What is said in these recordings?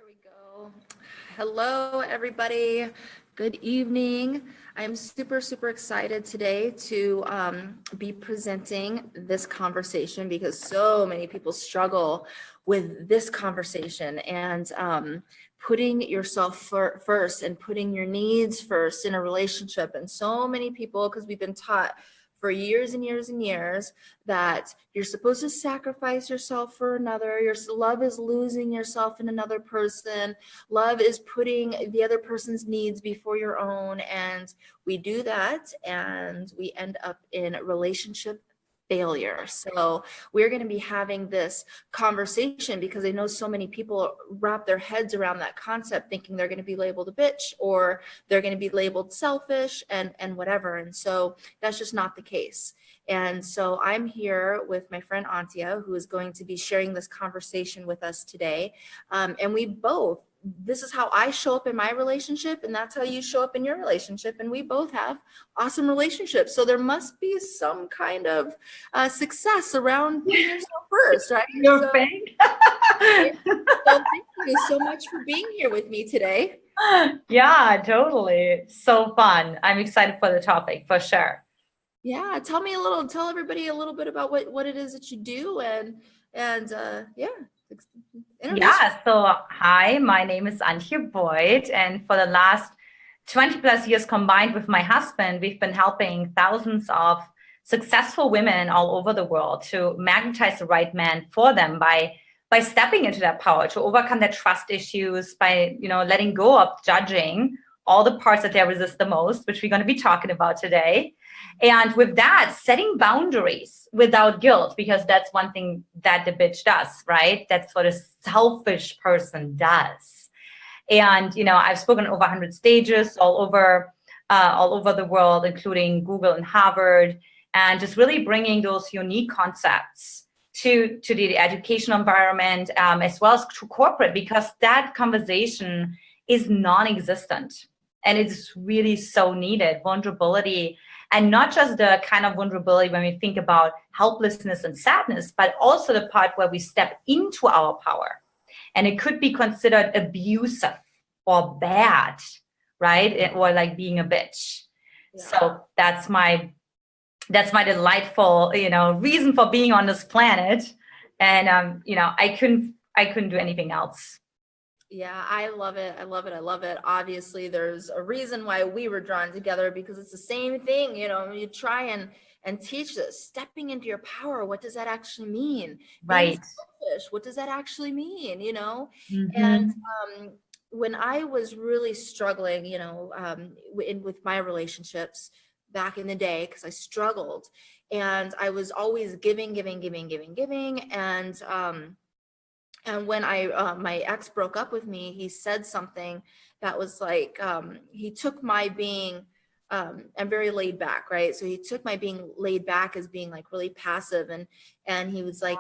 we go. Hello, everybody. Good evening. I'm super excited today to be presenting this conversation because so many people struggle with this conversation and putting yourself first and putting your needs first in a relationship. And so many people, because we've been taught for years and years and years that you're supposed to sacrifice yourself for another. Your love is losing yourself in another person. Love is putting the other person's needs before your own. And we do that and we end up in relationship failure. So we're going to be having this conversation because I know so many people wrap their heads around that concept thinking they're going to be labeled a bitch or they're going to be labeled selfish and whatever. And so that's just not the case. And so I'm here with my friend Antia, who is going to be sharing this conversation with us today. And this is how I show up in my relationship, and that's how you show up in your relationship. And we both have awesome relationships. So there must be some kind of success around putting yourself first, right? So thank you so much for being here with me today. Yeah, totally. So fun. I'm excited for the topic for sure. Yeah, tell everybody a little bit about what it is that you do and yeah. Yeah, so hi, my name is Antia Boyd, and for the last 20 plus years combined with my husband, we've been helping thousands of successful women all over the world to magnetize the right man for them by stepping into their power, to overcome their trust issues, by letting go of judging all the parts that they resist the most, which we're going to be talking about today. And with that, setting boundaries without guilt, because that's one thing that the bitch does, right? That's what a selfish person does. And, I've spoken over 100 stages all over the world, including Google and Harvard, and just really bringing those unique concepts to the educational environment, as well as to corporate, because that conversation is non-existent. And it's really so needed, vulnerability. And not just the kind of vulnerability when we think about helplessness and sadness, but also the part where we step into our power. And it could be considered abusive or bad, right? Or like being a bitch. Yeah. So that's my delightful, reason for being on this planet. And, I couldn't do anything else. Yeah, I love it. Obviously, there's a reason why we were drawn together because it's the same thing. You try and teach this, stepping into your power. What does that actually mean? Right. Selfish, what does that actually mean? Mm-hmm. And when I was really struggling, with my relationships back in the day, because I struggled and I was always giving. And when my ex broke up with me, he said something that was like, he took my being, I'm very laid back, right? So he took my being laid back as being like really passive. And he was like,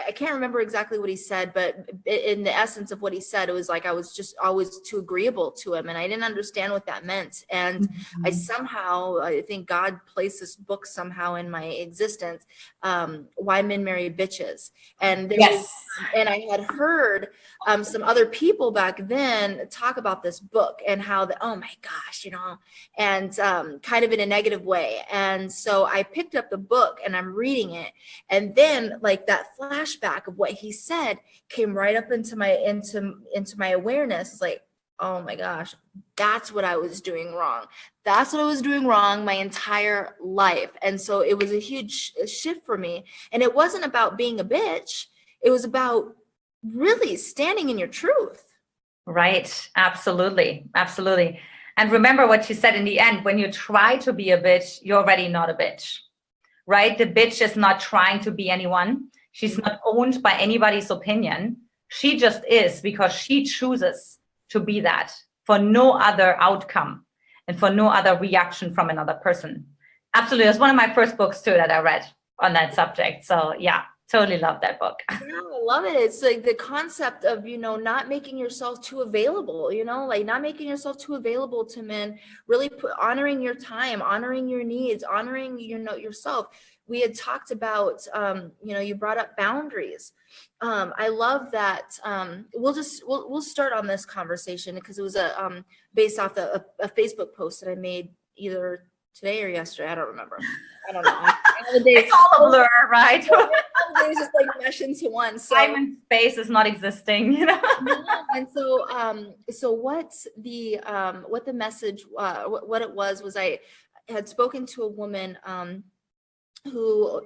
I can't remember exactly what he said, but in the essence of what he said, it was like, I was just always too agreeable to him. And I didn't understand what that meant. And I think God placed this book somehow in my existence, Why Men Marry Bitches. And and I had heard some other people back then talk about this book and how oh my gosh, and kind of in a negative way. And so I picked up the book and I'm reading it. And then like that flashback of what he said came right up into my awareness. It's like, oh my gosh, that's what I was doing wrong. That's what I was doing wrong my entire life. And so it was a huge shift for me. And it wasn't about being a bitch. It was about really standing in your truth. Right. Absolutely. And remember what you said in the end, when you try to be a bitch, you're already not a bitch, right? The bitch is not trying to be anyone. She's not owned by anybody's opinion. She just is because she chooses to be that for no other outcome and for no other reaction from another person. Absolutely. It's one of my first books too that I read on that subject. So yeah. Totally love that book. Yeah, I love it. It's like the concept of, not making yourself too available, like not making yourself too available to men, really honoring your time, honoring your needs, honoring, yourself. We had talked about, you brought up boundaries. I love that. We'll start on this conversation because it was based off a Facebook post that I made either today or yesterday. I don't remember. I don't know. It's all a blur, right? They just like mesh into one. So time and space is not existing, No, and so what the message what it was I had spoken to a woman who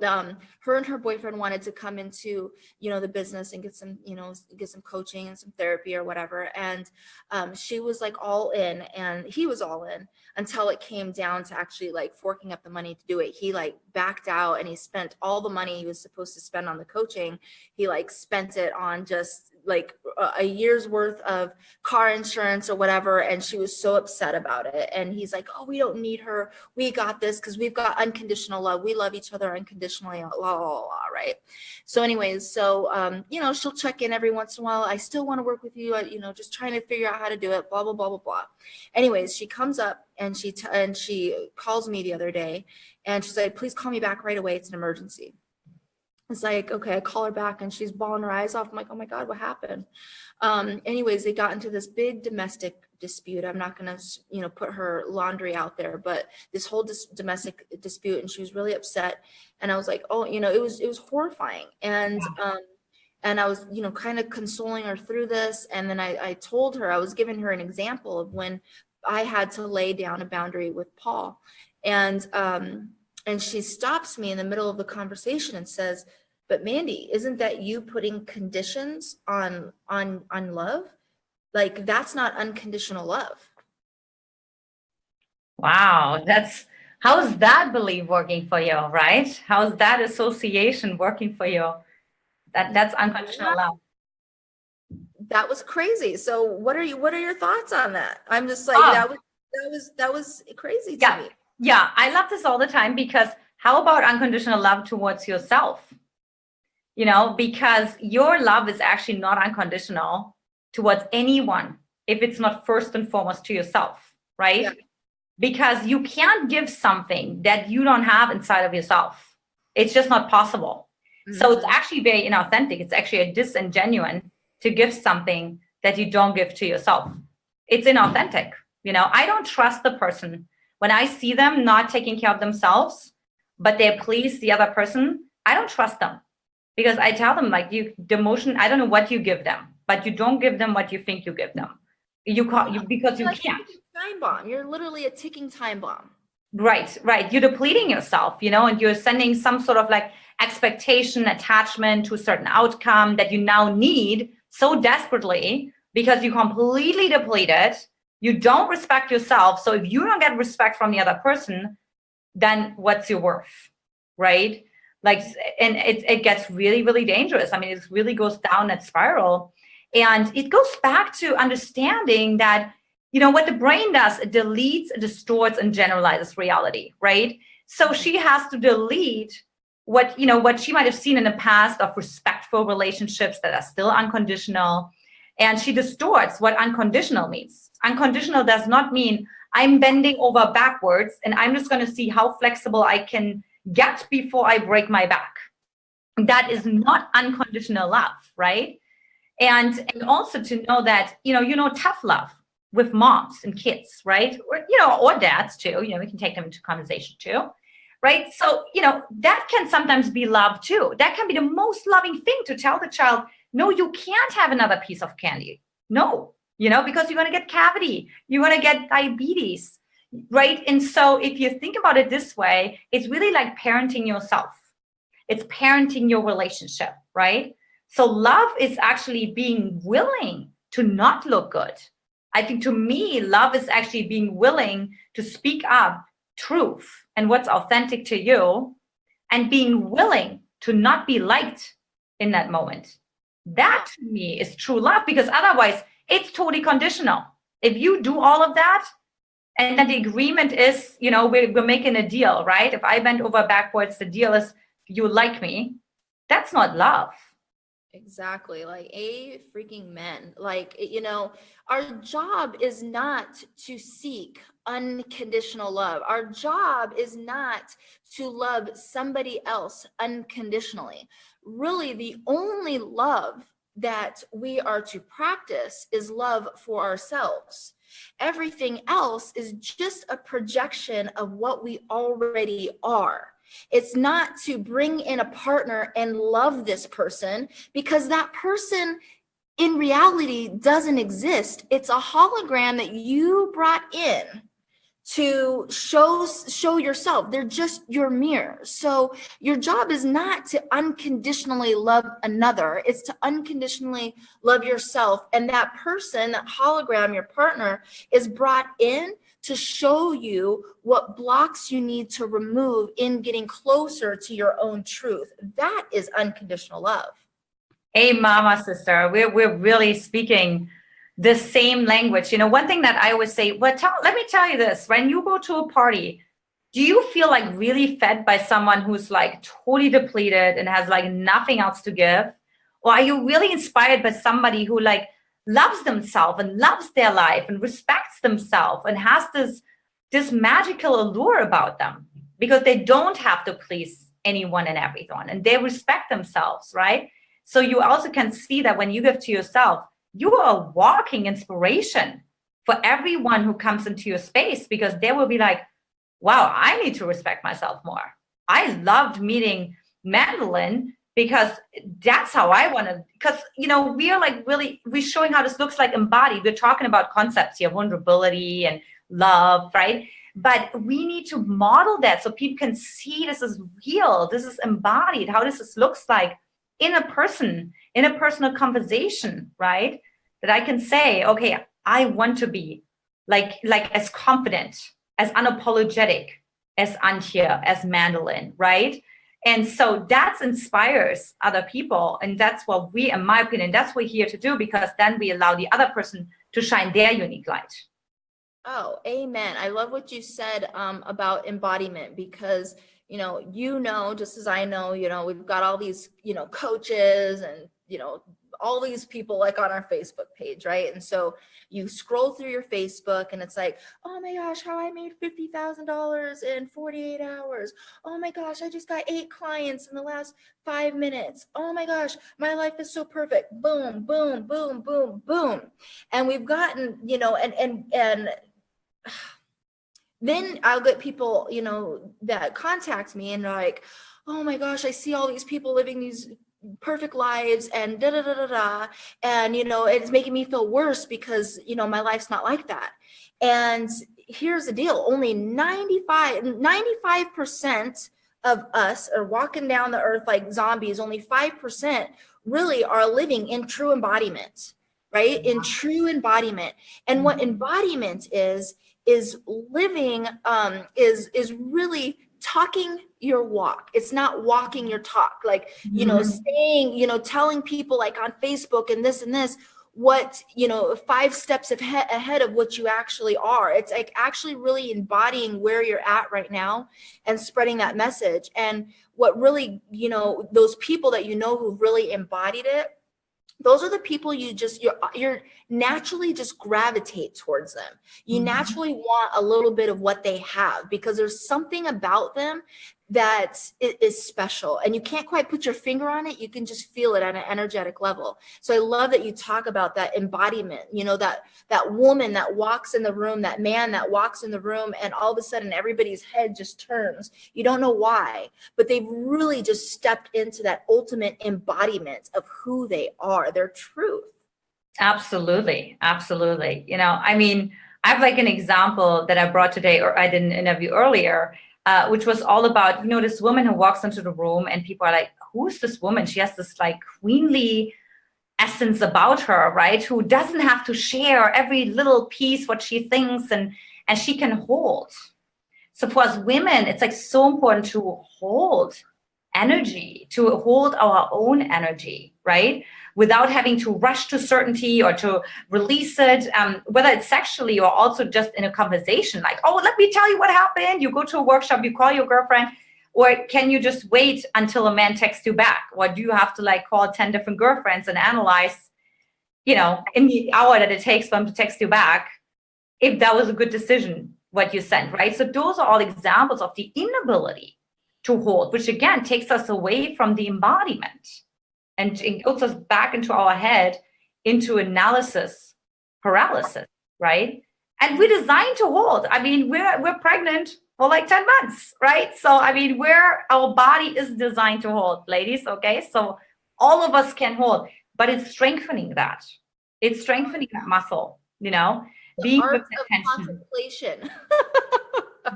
her and her boyfriend wanted to come into the business and get some coaching and some therapy or whatever, and she was like all in and he was all in until it came down to actually like forking up the money to do it. He like backed out and he spent all the money he was supposed to spend on the coaching. He like spent it on just like a year's worth of car insurance or whatever, and she was so upset about it. And he's like, oh, we don't need her, we got this because we've got unconditional love, we love each other unconditionally, right? So anyways, she'll check in every once in a while, I still want to work with you, just trying to figure out how to do it, blah blah blah blah blah. Anyways, she comes up and she calls me the other day and she's like, please call me back right away, it's an emergency. It's like, okay, I call her back and she's bawling her eyes off. I'm like, oh my God, what happened? Anyways, they got into this big domestic dispute. I'm not going to, put her laundry out there, but this whole domestic dispute, and she was really upset. And I was like, oh, it was horrifying. And I was, kind of consoling her through this. And then I told her, I was giving her an example of when I had to lay down a boundary with Paul. And she stops me in the middle of the conversation and says, but Mandy, isn't that you putting conditions on love? Like, that's not unconditional love. Wow, how's that belief working for you, right? How's that association working for you? That's unconditional love. That was crazy. So what are your thoughts on that? I'm just like, that was crazy to me. Yeah, I love this all the time, because how about unconditional love towards yourself? Because your love is actually not unconditional towards anyone if it's not first and foremost to yourself, right? Yeah. Because you can't give something that you don't have inside of yourself. It's just not possible. Mm-hmm. So it's actually very inauthentic. It's actually a disingenuine to give something that you don't give to yourself. It's inauthentic. I don't trust the person when I see them not taking care of themselves, but they please the other person. I don't trust them, because I tell them, like, demotion, I don't know what you give them, but you don't give them what you think you give them. Because you can't. Time bomb. You're literally a ticking time bomb. Right. You're depleting yourself, and you're sending some sort of like expectation, attachment to a certain outcome that you now need so desperately because you completely depleted. You don't respect yourself. So if you don't get respect from the other person, then what's your worth, right? Like, and it gets really, really dangerous. I mean, it really goes down that spiral. And it goes back to understanding that, what the brain does, it deletes, distorts, and generalizes reality, right? So she has to delete what she might have seen in the past of respectful relationships that are still unconditional. And she distorts what unconditional means. Unconditional does not mean I'm bending over backwards and I'm just going to see how flexible I can get before I break my back. That is not unconditional love, right? And also to know that, tough love with moms and kids, right? Or dads too, we can take them into conversation too, right? So, that can sometimes be love too. That can be the most loving thing, to tell the child, no, you can't have another piece of candy. No, because you're going to get cavity, you're going to get diabetes, right? And so if you think about it this way, it's really like parenting yourself. It's parenting your relationship, right? So love is actually being willing to not look good. I think, to me, love is actually being willing to speak up truth and what's authentic to you, and being willing to not be liked in that moment. That, to me, is true love, because otherwise it's totally conditional. If you do all of that, and then the agreement is, we're making a deal, right? If I bend over backwards, the deal is you like me. That's not love. Exactly. Like a freaking men. Like, our job is not to seek unconditional love. Our job is not to love somebody else unconditionally. Really, the only love that we are to practice is love for ourselves. Everything else is just a projection of what we already are. It's not to bring in a partner and love this person, because that person in reality doesn't exist. It's a hologram that you brought in to show yourself. They're just your mirror. So your job is not to unconditionally love another. It's to unconditionally love yourself. And that person, that hologram, your partner, is brought in to show you what blocks you need to remove in getting closer to your own truth. That is unconditional love. Hey, mama, sister, we're really speaking the same language. One thing that I always say, well, let me tell you this. When you go to a party, do you feel like really fed by someone who's like totally depleted and has like nothing else to give? Or are you really inspired by somebody who like loves themselves and loves their life and respects themselves and has this magical allure about them because they don't have to please anyone and everyone and they respect themselves, right? So you also can see that when you give to yourself, you are a walking inspiration for everyone who comes into your space, because they will be like, wow, I need to respect myself more. I loved meeting Mandolin because that's how I want to, because, we are like really, we're showing how this looks like embodied. We're talking about concepts here, vulnerability and love, right? But we need to model that so people can see this is real, this is embodied, how this looks like in a personal conversation, right? That I can say, okay, I want to be like as confident, as unapologetic as Antia, as Mandolin, right? And so that inspires other people. And that's what we, in my opinion, that's what we're here to do, because then we allow the other person to shine their unique light. Oh, amen. I love what you said about embodiment, because just as I know, we've got all these, coaches and, all these people like on our Facebook page, right? And so you scroll through your Facebook and it's like, oh my gosh, how I made $50,000 in 48 hours. Oh my gosh, I just got 8 clients in the last 5 minutes. Oh my gosh, my life is so perfect. Boom, boom, boom, boom, boom. And we've gotten, and then I'll get people, that contact me and they're like, oh my gosh, I see all these people living these perfect lives and da da da da da. And, it's making me feel worse because, my life's not like that. And here's the deal. Only 95% of us are walking down the earth like zombies. Only 5% really are living in true embodiment, right? In true embodiment. And what embodiment is living, is really talking your walk. It's not walking your talk. Like, saying, telling people like on Facebook and this, what, 5 steps ahead of what you actually are. It's like actually really embodying where you're at right now and spreading that message. And what really, those people that who really embodied it, those are the people you're naturally just gravitate towards them. You naturally want a little bit of what they have, because there's something about them that is special, and you can't quite put your finger on it. You can just feel it at an energetic level. So I love that you talk about that embodiment, that woman that walks in the room, that man that walks in the room, and all of a sudden everybody's head just turns. You don't know why, but they've really just stepped into that ultimate embodiment of who they are, their truth. Absolutely. Absolutely. I have like an example that I brought today, or I did an interview earlier, which was all about, this woman who walks into the room and people are like, who's this woman? She has this like queenly essence about her, right? Who doesn't have to share every little piece, what she thinks, and she can hold. So for us women, it's like so important to hold energy, to hold our own energy, right? Without having to rush to certainty or to release it, whether it's sexually or also just in a conversation, like, oh, let me tell you what happened. You go to a workshop, you call your girlfriend. Or can you just wait until a man texts you back? Or do you have to like call 10 different girlfriends and analyze, you know, in the hour that it takes for them to text you back, if that was a good decision, what you sent, right? So those are all examples of the inability to hold, which again takes us away from the embodiment and it goes us back into our head, into analysis paralysis, right? And we're designed to hold. I mean, we're pregnant for like 10 months, right? So I mean, our body is designed to hold, ladies, okay? So all of us can hold, but it's strengthening that. It's strengthening that muscle, you know, being with the tension. Contemplation.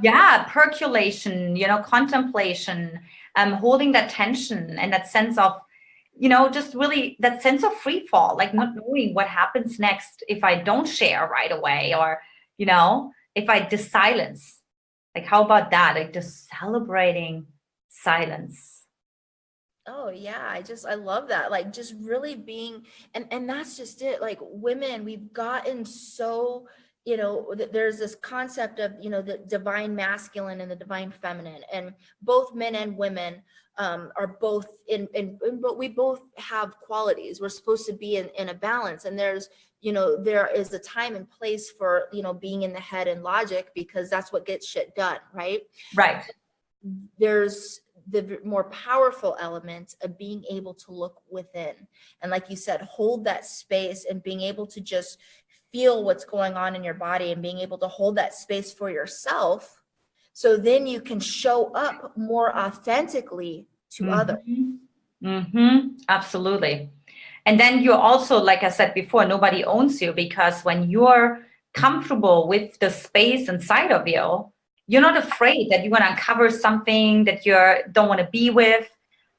Yeah, percolation, you know, contemplation, holding that tension and that sense of, you know, just really that sense of free fall, like not knowing what happens next if I don't share right away, or, you know, if I just silence. Like, how about that? Like just celebrating silence. Oh yeah, I love that. Like just really being, and that's just it. Like women, we've gotten so, you know, there's this concept of, you know, the divine masculine and the divine feminine, and both men and women are both but we both have qualities. We're supposed to be in a balance, and there's, you know, there is a time and place for, you know, being in the head and logic, because that's what gets shit done, right? Right. There's the more powerful element of being able to look within, and like you said, hold that space, and being able to just feel what's going on in your body, and being able to hold that space for yourself, so then you can show up more authentically to others. Absolutely. And then you're also, like I said before, nobody owns you, because when you're comfortable with the space inside of you, you're not afraid that you're going to uncover something that you don't want to be with,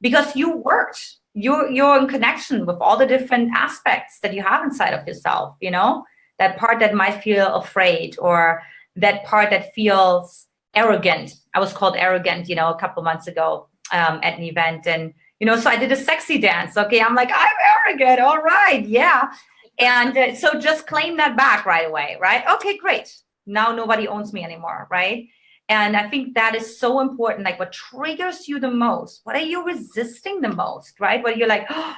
because you worked. You're in connection with all the different aspects that you have inside of yourself, you know, that part that might feel afraid, or that part that feels arrogant. I was called arrogant, you know, a couple months ago at an event. And, you know, so I did a sexy dance. Okay. I'm like, I'm arrogant. All right. Yeah. And so just claim that back right away. Right. Okay, great. Now nobody owns me anymore. Right. And I think that is so important. Like, what triggers you the most? What are you resisting the most? Right. Where you're like, oh,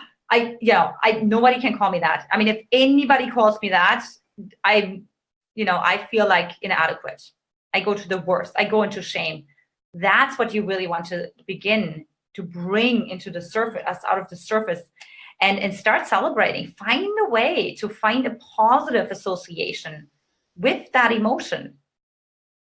nobody can call me that. I mean, if anybody calls me that, I feel like inadequate. I go to the worst. I go into shame. That's what you really want to begin to bring into the surface, us out of the surface, and start celebrating. Find a way to find a positive association with that emotion.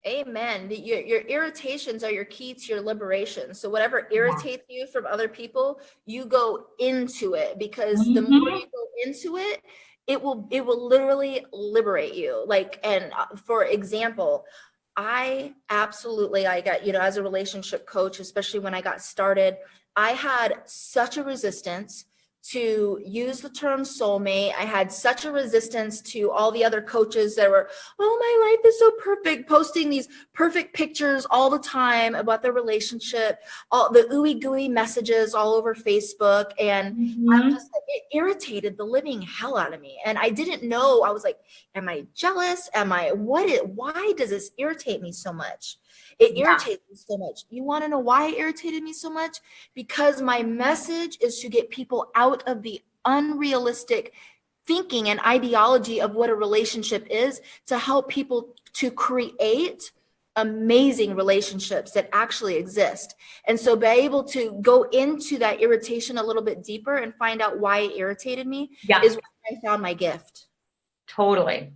Amen. Your irritations are your key to your liberation. So whatever irritates you from other people, you go into it, because the more you go into it, it will literally liberate you. Like, and for example, I got, you know, as a relationship coach, especially when I got started, I had such a resistance to use the term soulmate. I had such a resistance to all the other coaches that were, oh, my life is so perfect, posting these perfect pictures all the time about their relationship, all the ooey gooey messages all over Facebook. And I'm just, it irritated the living hell out of me. And I didn't know, I was like, am I jealous? Why does this irritate me so much? It irritates me so much. You want to know why it irritated me so much? Because my message is to get people out of the unrealistic thinking and ideology of what a relationship is, to help people to create amazing relationships that actually exist. And so be able to go into that irritation a little bit deeper and find out why it irritated me is when I found my gift. Totally.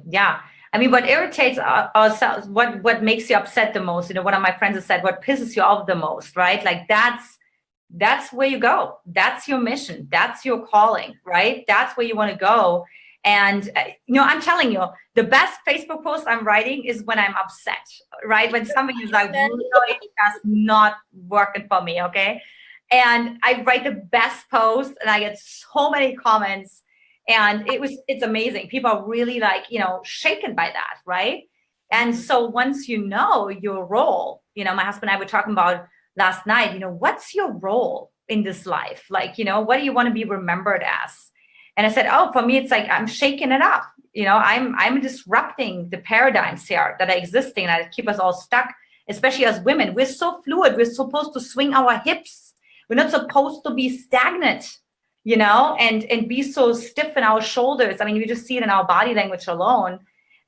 Yeah. I mean, what irritates ourselves, what makes you upset the most, you know, one of my friends has said, what pisses you off the most, right? Like that's where you go. That's your mission. That's your calling, right? That's where you want to go. And, you know, I'm telling you, the best Facebook post I'm writing is when I'm upset, right? When something is like really just not working for me, okay? And I write the best post and I get so many comments. And it's amazing. People are really like, you know, shaken by that, right? And so once you know your role, you know, my husband and I were talking about last night, you know, what's your role in this life? Like, you know, what do you want to be remembered as? And I said, oh, for me, it's like, I'm shaking it up. You know, I'm disrupting the paradigms here that are existing that keep us all stuck especially as women. We're so fluid. We're supposed to swing our hips. We're not supposed to be stagnant, you know, and be so stiff in our shoulders. I mean, we just see it in our body language alone.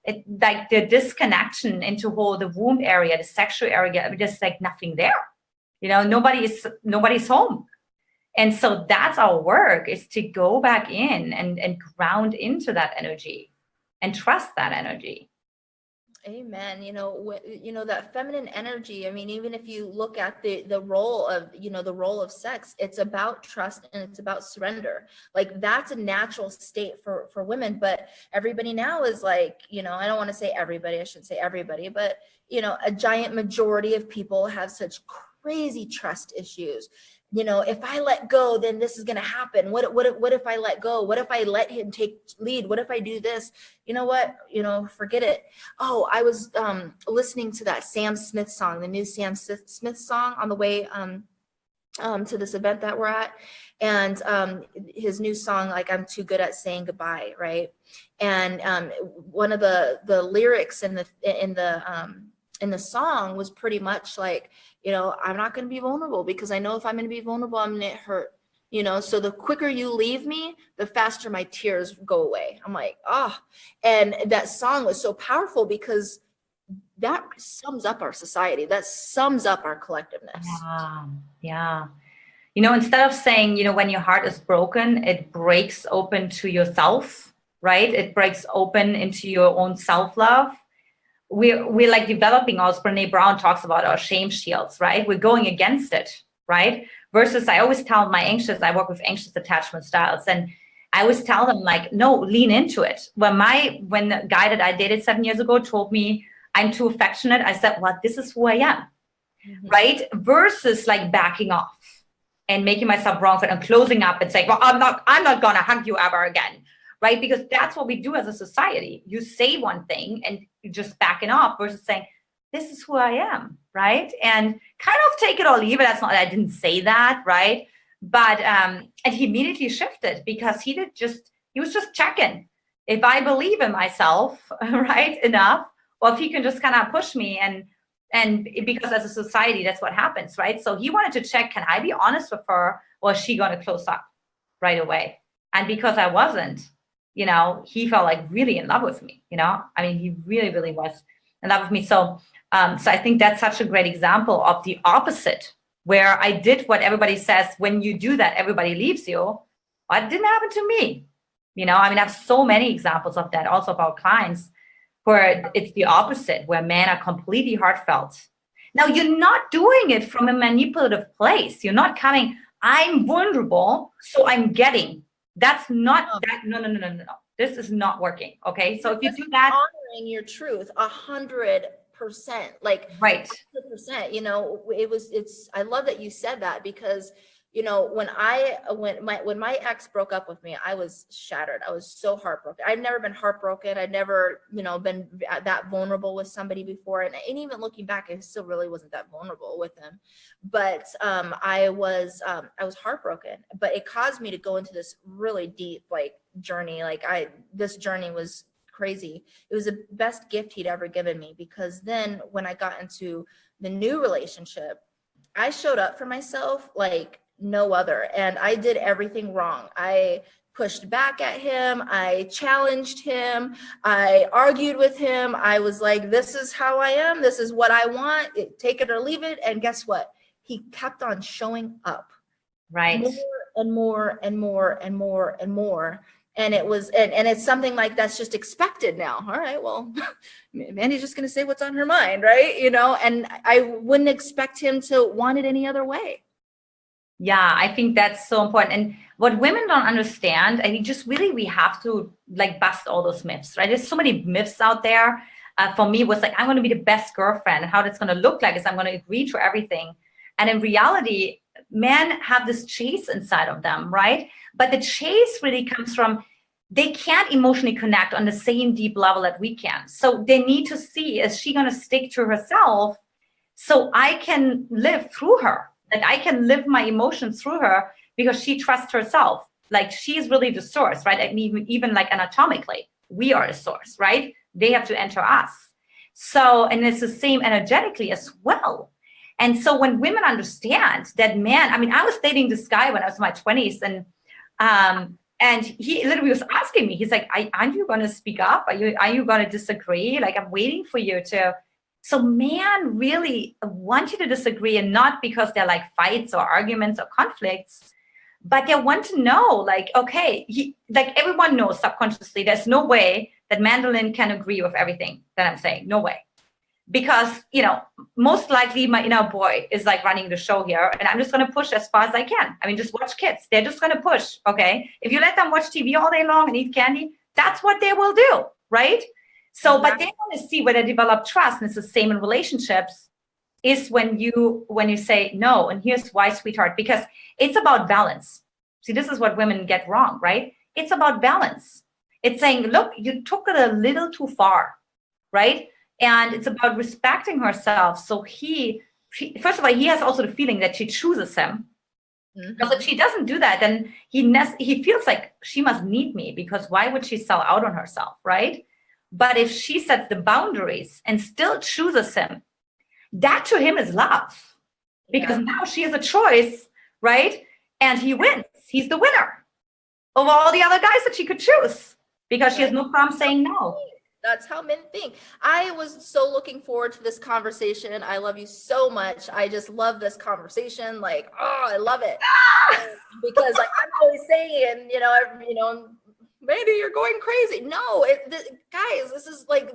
Like the disconnection into the womb area, the sexual area, just like nothing there. You know, nobody's home. And so that's our work, is to go back in and ground into that energy and trust that energy. Amen. You know, that feminine energy. I mean, even if you look at the role of, the role of sex, it's about trust and it's about surrender. Like that's a natural state for women, but everybody now is like, I don't want to say everybody, I shouldn't say everybody, but a giant majority of people have such crazy trust issues. If I let go, then this is going to happen. What if I let go? What if I let him take lead? What if I do this? You know what? Forget it. Oh, I was listening to that Sam Smith song, the new Sam Smith song on the way to this event that we're at. And his new song, like, I'm too good at saying goodbye, right? And one of the lyrics in the song was pretty much like, I'm not going to be vulnerable, because I know if I'm going to be vulnerable, I'm going to get hurt, so the quicker you leave me, the faster my tears go away. I'm like, and that song was so powerful because that sums up our society. That sums up our collectiveness. Yeah. Instead of saying, when your heart is broken, it breaks open to yourself, right? It breaks open into your own self-love. We're like developing, as Brene Brown talks about, our shame shields, right? We're going against it, right? Versus, I always tell I work with anxious attachment styles, and I always tell them, like, no, lean into it. When the guy that I dated 7 years ago told me I'm too affectionate, I said, well, this is who I am, right? Versus like backing off and making myself wrong for it and closing up and saying, well, I'm not gonna hug you ever again. Right? Because that's what we do as a society. You say one thing and you're just backing off versus saying, this is who I am, right? And kind of take it or leave it. That's not, I didn't say that, right? But, and he immediately shifted because he was just checking if I believe in myself, right, enough, or if he can just kind of push me. And because as a society, that's what happens, right? So he wanted to check, can I be honest with her, or is she going to close up right away? And because I wasn't, he felt like really in love with me, I mean, he really, really was in love with me. So I think that's such a great example of the opposite, where I did what everybody says, when you do that, everybody leaves you. Well, it didn't happen to me. I mean, I have so many examples of that, also of our clients, where it's the opposite, where men are completely heartfelt. Now, you're not doing it from a manipulative place. You're not coming, I'm vulnerable, so I'm getting. That's not that. No. This is not working. Okay. So if you do that, honoring your truth 100%, like right. 100%, I love that you said that, because when my ex broke up with me, I was shattered. I was so heartbroken. I'd never been heartbroken. I'd never, been that vulnerable with somebody before. And even looking back, I still really wasn't that vulnerable with him. But I was heartbroken. But it caused me to go into this really deep journey. This journey was crazy. It was the best gift he'd ever given me, because then when I got into the new relationship, I showed up for myself like no other. And I did everything wrong. I pushed back at him. I challenged him. I argued with him. I was like, this is how I am. This is what I want. Take it or leave it. And guess what? He kept on showing up. Right. More and more and more and more and more. And it was, and it's something like that's just expected now. All right, well, Mandy's just going to say what's on her mind, right? And I wouldn't expect him to want it any other way. Yeah, I think that's so important. And what women don't understand, I think just really we have to bust all those myths, right? There's so many myths out there. For me, it was like, I'm going to be the best girlfriend. And how that's going to look like is I'm going to agree to everything. And in reality, men have this chase inside of them, right? But the chase really comes from, they can't emotionally connect on the same deep level that we can. So they need to see, is she going to stick to herself so I can live through her? Like I can live my emotions through her because she trusts herself. Like she's really the source, right? And even like anatomically, we are a source, right? They have to enter us. So, and it's the same energetically as well. And so when women understand that man, I mean, I was dating this guy when I was in my 20s, and he literally was asking me, he's like, aren't you going to speak up? Are you going to disagree? Like, I'm waiting for you to. So man really want you to disagree, and not because they're like fights or arguments or conflicts, but they want to know, like, okay, like everyone knows subconsciously, there's no way that Mandolin can agree with everything that I'm saying. No way. Because, most likely my inner boy is like running the show here, and I'm just going to push as far as I can. I mean, just watch kids. They're just going to push. Okay. If you let them watch TV all day long and eat candy, that's what they will do. Right. So, but they want to see where they develop trust. And it's the same in relationships, is when you say no. And here's why, sweetheart, because it's about balance. See, this is what women get wrong, right? It's about balance. It's saying, look, you took it a little too far, right? And it's about respecting herself. So first of all, he has also the feeling that she chooses him. Mm-hmm. Because if she doesn't do that, then he feels like she must need me, because why would she sell out on herself, right? But if she sets the boundaries and still chooses him, that to him is love. Because now she has a choice, right? And he wins. He's the winner of all the other guys that she could choose, because she has no problem saying no. That's how men think. I was so looking forward to this conversation. I love you so much. I just love this conversation. Like, oh, I love it. Because like I'm always saying, maybe you're going crazy. No, guys,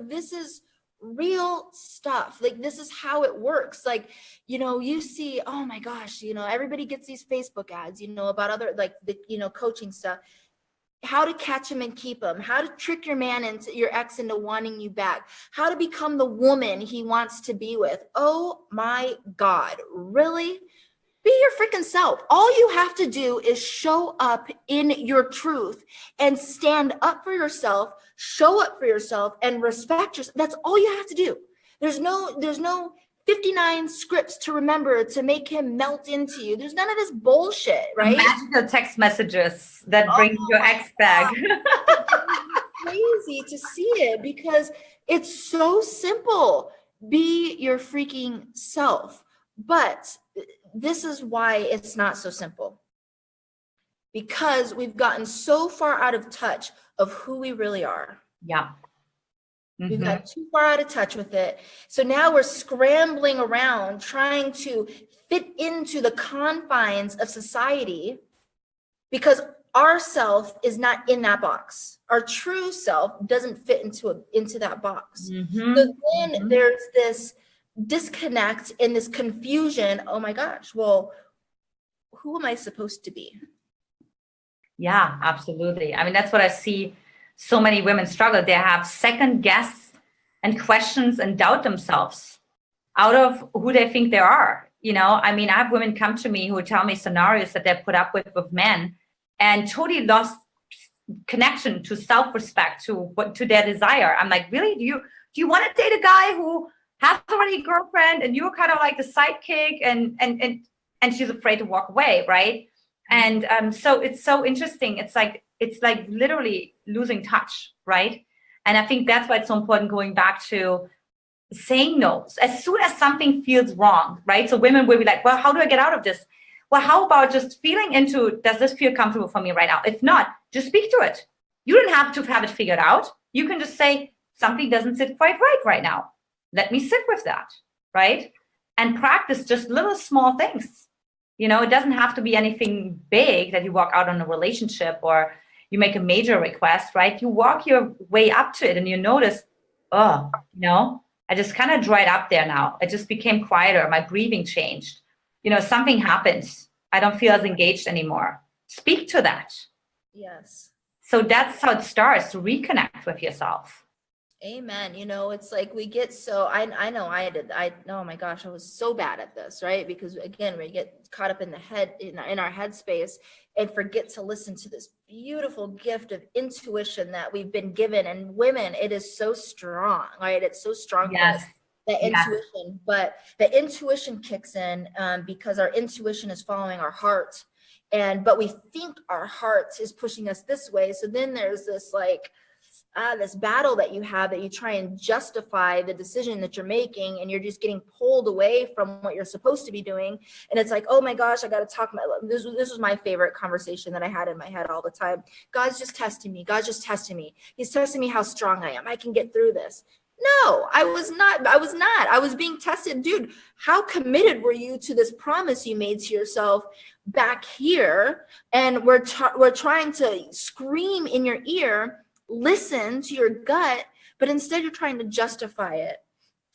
this is real stuff. Like, this is how it works. Like, you see, oh my gosh, everybody gets these Facebook ads, about other, like the, coaching stuff. How to catch him and keep him, how to trick your ex into wanting you back, how to become the woman he wants to be with. Oh my God, really? Be your freaking self. All you have to do is show up in your truth and stand up for yourself, show up for yourself, and respect yourself. That's all you have to do. There's no 59 scripts to remember to make him melt into you. There's none of this bullshit, right? Magical text messages that bring your ex back. Crazy to see it, because it's so simple. Be your freaking self. But this is why it's not so simple. Because we've gotten so far out of touch of who we really are. Yeah. Mm-hmm. We've got too far out of touch with it. So now we're scrambling around trying to fit into the confines of society, because our self is not in that box. Our true self doesn't fit into that box. Mm-hmm. So then there's this disconnect and this confusion. Oh my gosh, well, who am I supposed to be? Yeah, absolutely. I mean, that's what I see. So many women struggle. They have second guess and questions and doubt themselves out of who they think they are. I mean, I have women come to me who tell me scenarios that they put up with men and totally lost connection to self-respect, to their desire. I'm like, really? Do you want to date a guy who has already a girlfriend and you're kind of like the sidekick, and she's afraid to walk away, right? And so it's so interesting. It's like literally losing touch, right? And I think that's why it's so important going back to saying no. As soon as something feels wrong, right? So women will be like, well, how do I get out of this? Well, how about just feeling into, does this feel comfortable for me right now? If not, just speak to it. You don't have to have it figured out. You can just say, something doesn't sit quite right now. Let me sit with that, right? And practice just little small things. It doesn't have to be anything big that you walk out on a relationship or you make a major request, right? You walk your way up to it and you notice, I just kind of dried up there now. It just became quieter. My breathing changed. Something happens. I don't feel as engaged anymore. Speak to that. Yes. So that's how it starts, to reconnect with yourself. Amen. It's like we get so, I know oh my gosh, I was so bad at this, right? Because again, we get caught up in in our headspace and forget to listen to this beautiful gift of intuition that we've been given. And women, it is so strong, right? It's so strong. Yes. That intuition, but the intuition kicks in because our intuition is following our heart. But we think our heart is pushing us this way. So then there's this like, this battle that you have, that you try and justify the decision that you're making, and you're just getting pulled away from what you're supposed to be doing. And it's like, oh my gosh, I got to talk. This was my favorite conversation that I had in my head all the time. God's just testing me. God's just testing me. He's testing me how strong I am. I can get through this. No, I was not. I was being tested. Dude, how committed were you to this promise you made to yourself back here? And we're trying to scream in your ear, listen to your gut, but instead you're trying to justify it,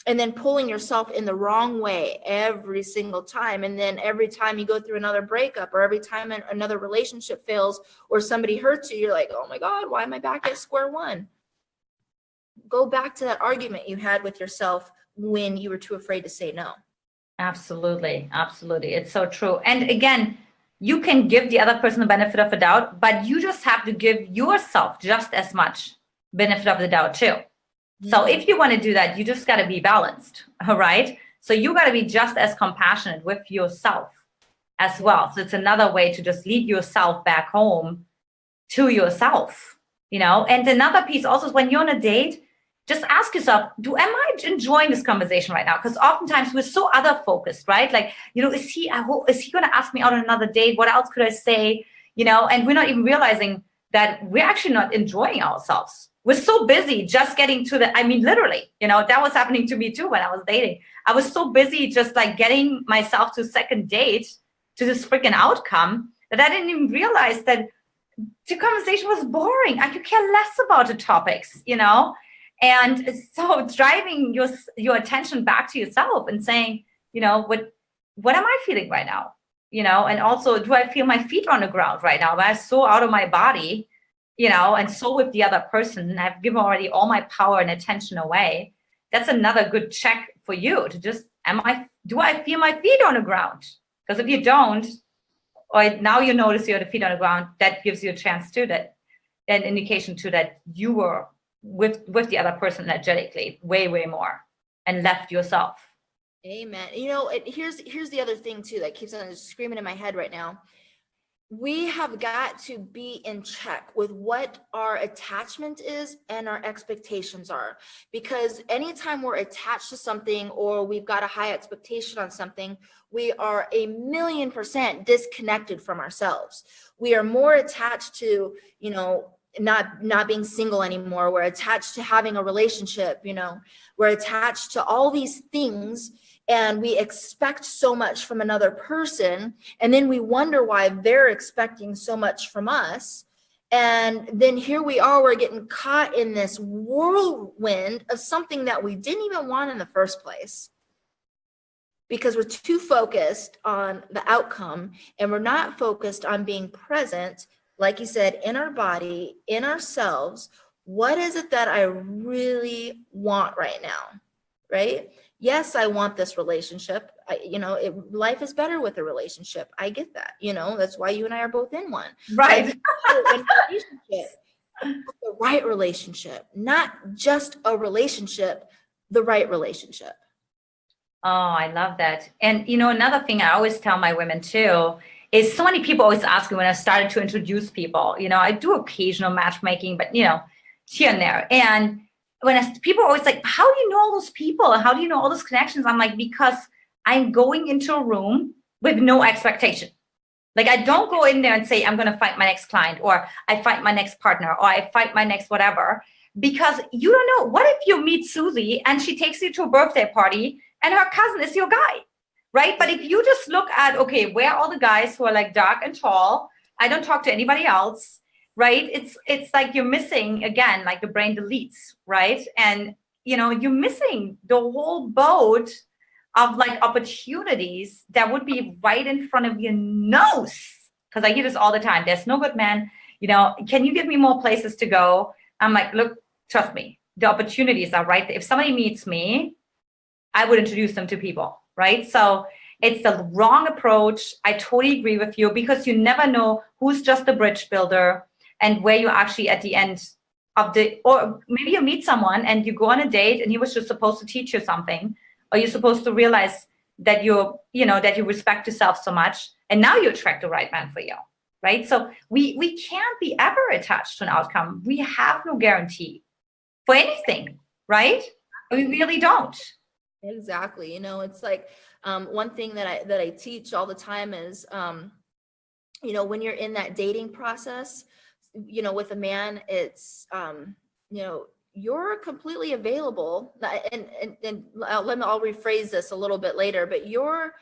and then pulling yourself in the wrong way every single time. And then every time you go through another breakup, or every time another relationship fails, or somebody hurts you, you're like, oh my God, why am I back at square one? Go back to that argument you had with yourself when you were too afraid to say no. Absolutely. Absolutely. It's so true. And again, you can give the other person the benefit of the doubt, but you just have to give yourself just as much benefit of the doubt too. Mm-hmm. So if you want to do that, you just got to be balanced. All right. So you got to be just as compassionate with yourself as well. So it's another way to just lead yourself back home to yourself, you know. And another piece also is, when you're on a date, just ask yourself, am I enjoying this conversation right now? Because oftentimes we're so other focused, right? Like, you know, is he going to ask me out on another date? What else could I say? You know, and we're not even realizing that we're actually not enjoying ourselves. We're so busy just getting to literally, you know, that was happening to me too when I was dating. I was so busy just like getting myself to second date, to this freaking outcome, that I didn't even realize that the conversation was boring. I could care less about the topics, you know? And so driving your attention back to yourself and saying, you know, what am I feeling right now? You know, and also, do I feel my feet on the ground right now? Am I so out of my body, you know, and so with the other person, I've given already all my power and attention away. That's another good check for you to just, do I feel my feet on the ground? Because if you don't, or now you notice you're the feet on the ground, that gives you a chance to an indication to that you were with the other person energetically way more, and left yourself. Amen. You know, here's the other thing too that keeps on screaming in my head right now. We have got to be in check with what our attachment is and our expectations are, because anytime we're attached to something, or we've got a high expectation on something, we are 1,000,000% disconnected from ourselves. We are more attached to, you know, not being single anymore. We're attached to having a relationship, you know, we're attached to all these things, and we expect so much from another person, and then we wonder why they're expecting so much from us. And then here we are, we're getting caught in this whirlwind of something that we didn't even want in the first place, because we're too focused on the outcome, and we're not focused on being present, like you said, in our body, in ourselves. What is it that I really want right now, right? Yes, I want this relationship. Life is better with a relationship. I get that. You know, that's why you and I are both in one. Right. The right relationship, not just a relationship, the right relationship. Oh, I love that. And, you know, another thing I always tell my women too is, so many people always ask me when I started to introduce people, you know, I do occasional matchmaking, but, you know, here and there. And people are always like, how do you know all those people? How do you know all those connections? I'm like, because I'm going into a room with no expectation. Like, I don't go in there and say, I'm going to fight my next client, or I fight my next partner, or I fight my next whatever, because you don't know. What if you meet Susie and she takes you to a birthday party and her cousin is your guy, right? But if you just look at, okay, where are all the guys who are like dark and tall? I don't talk to anybody else, right? It's like you're missing, again, like the brain deletes, right? And, you know, you're missing the whole boat of like opportunities that would be right in front of your nose. Because I hear this all the time. There's no good man. You know, can you give me more places to go? I'm like, look, trust me, the opportunities are right there. If somebody meets me, I would introduce them to people, right? So it's the wrong approach. I totally agree with you, because you never know who's just a bridge builder and where you're actually at the end of or maybe you meet someone and you go on a date and he was just supposed to teach you something, or you're supposed to realize that you respect yourself so much, and now you attract the right man for you, right? So we can't be ever attached to an outcome. We have no guarantee for anything, right? We really don't. Exactly. You know, it's like one thing that I teach all the time is you know, when you're in that dating process, you know, with a man, it's you know, you're completely available. I'll rephrase this a little bit later, but you're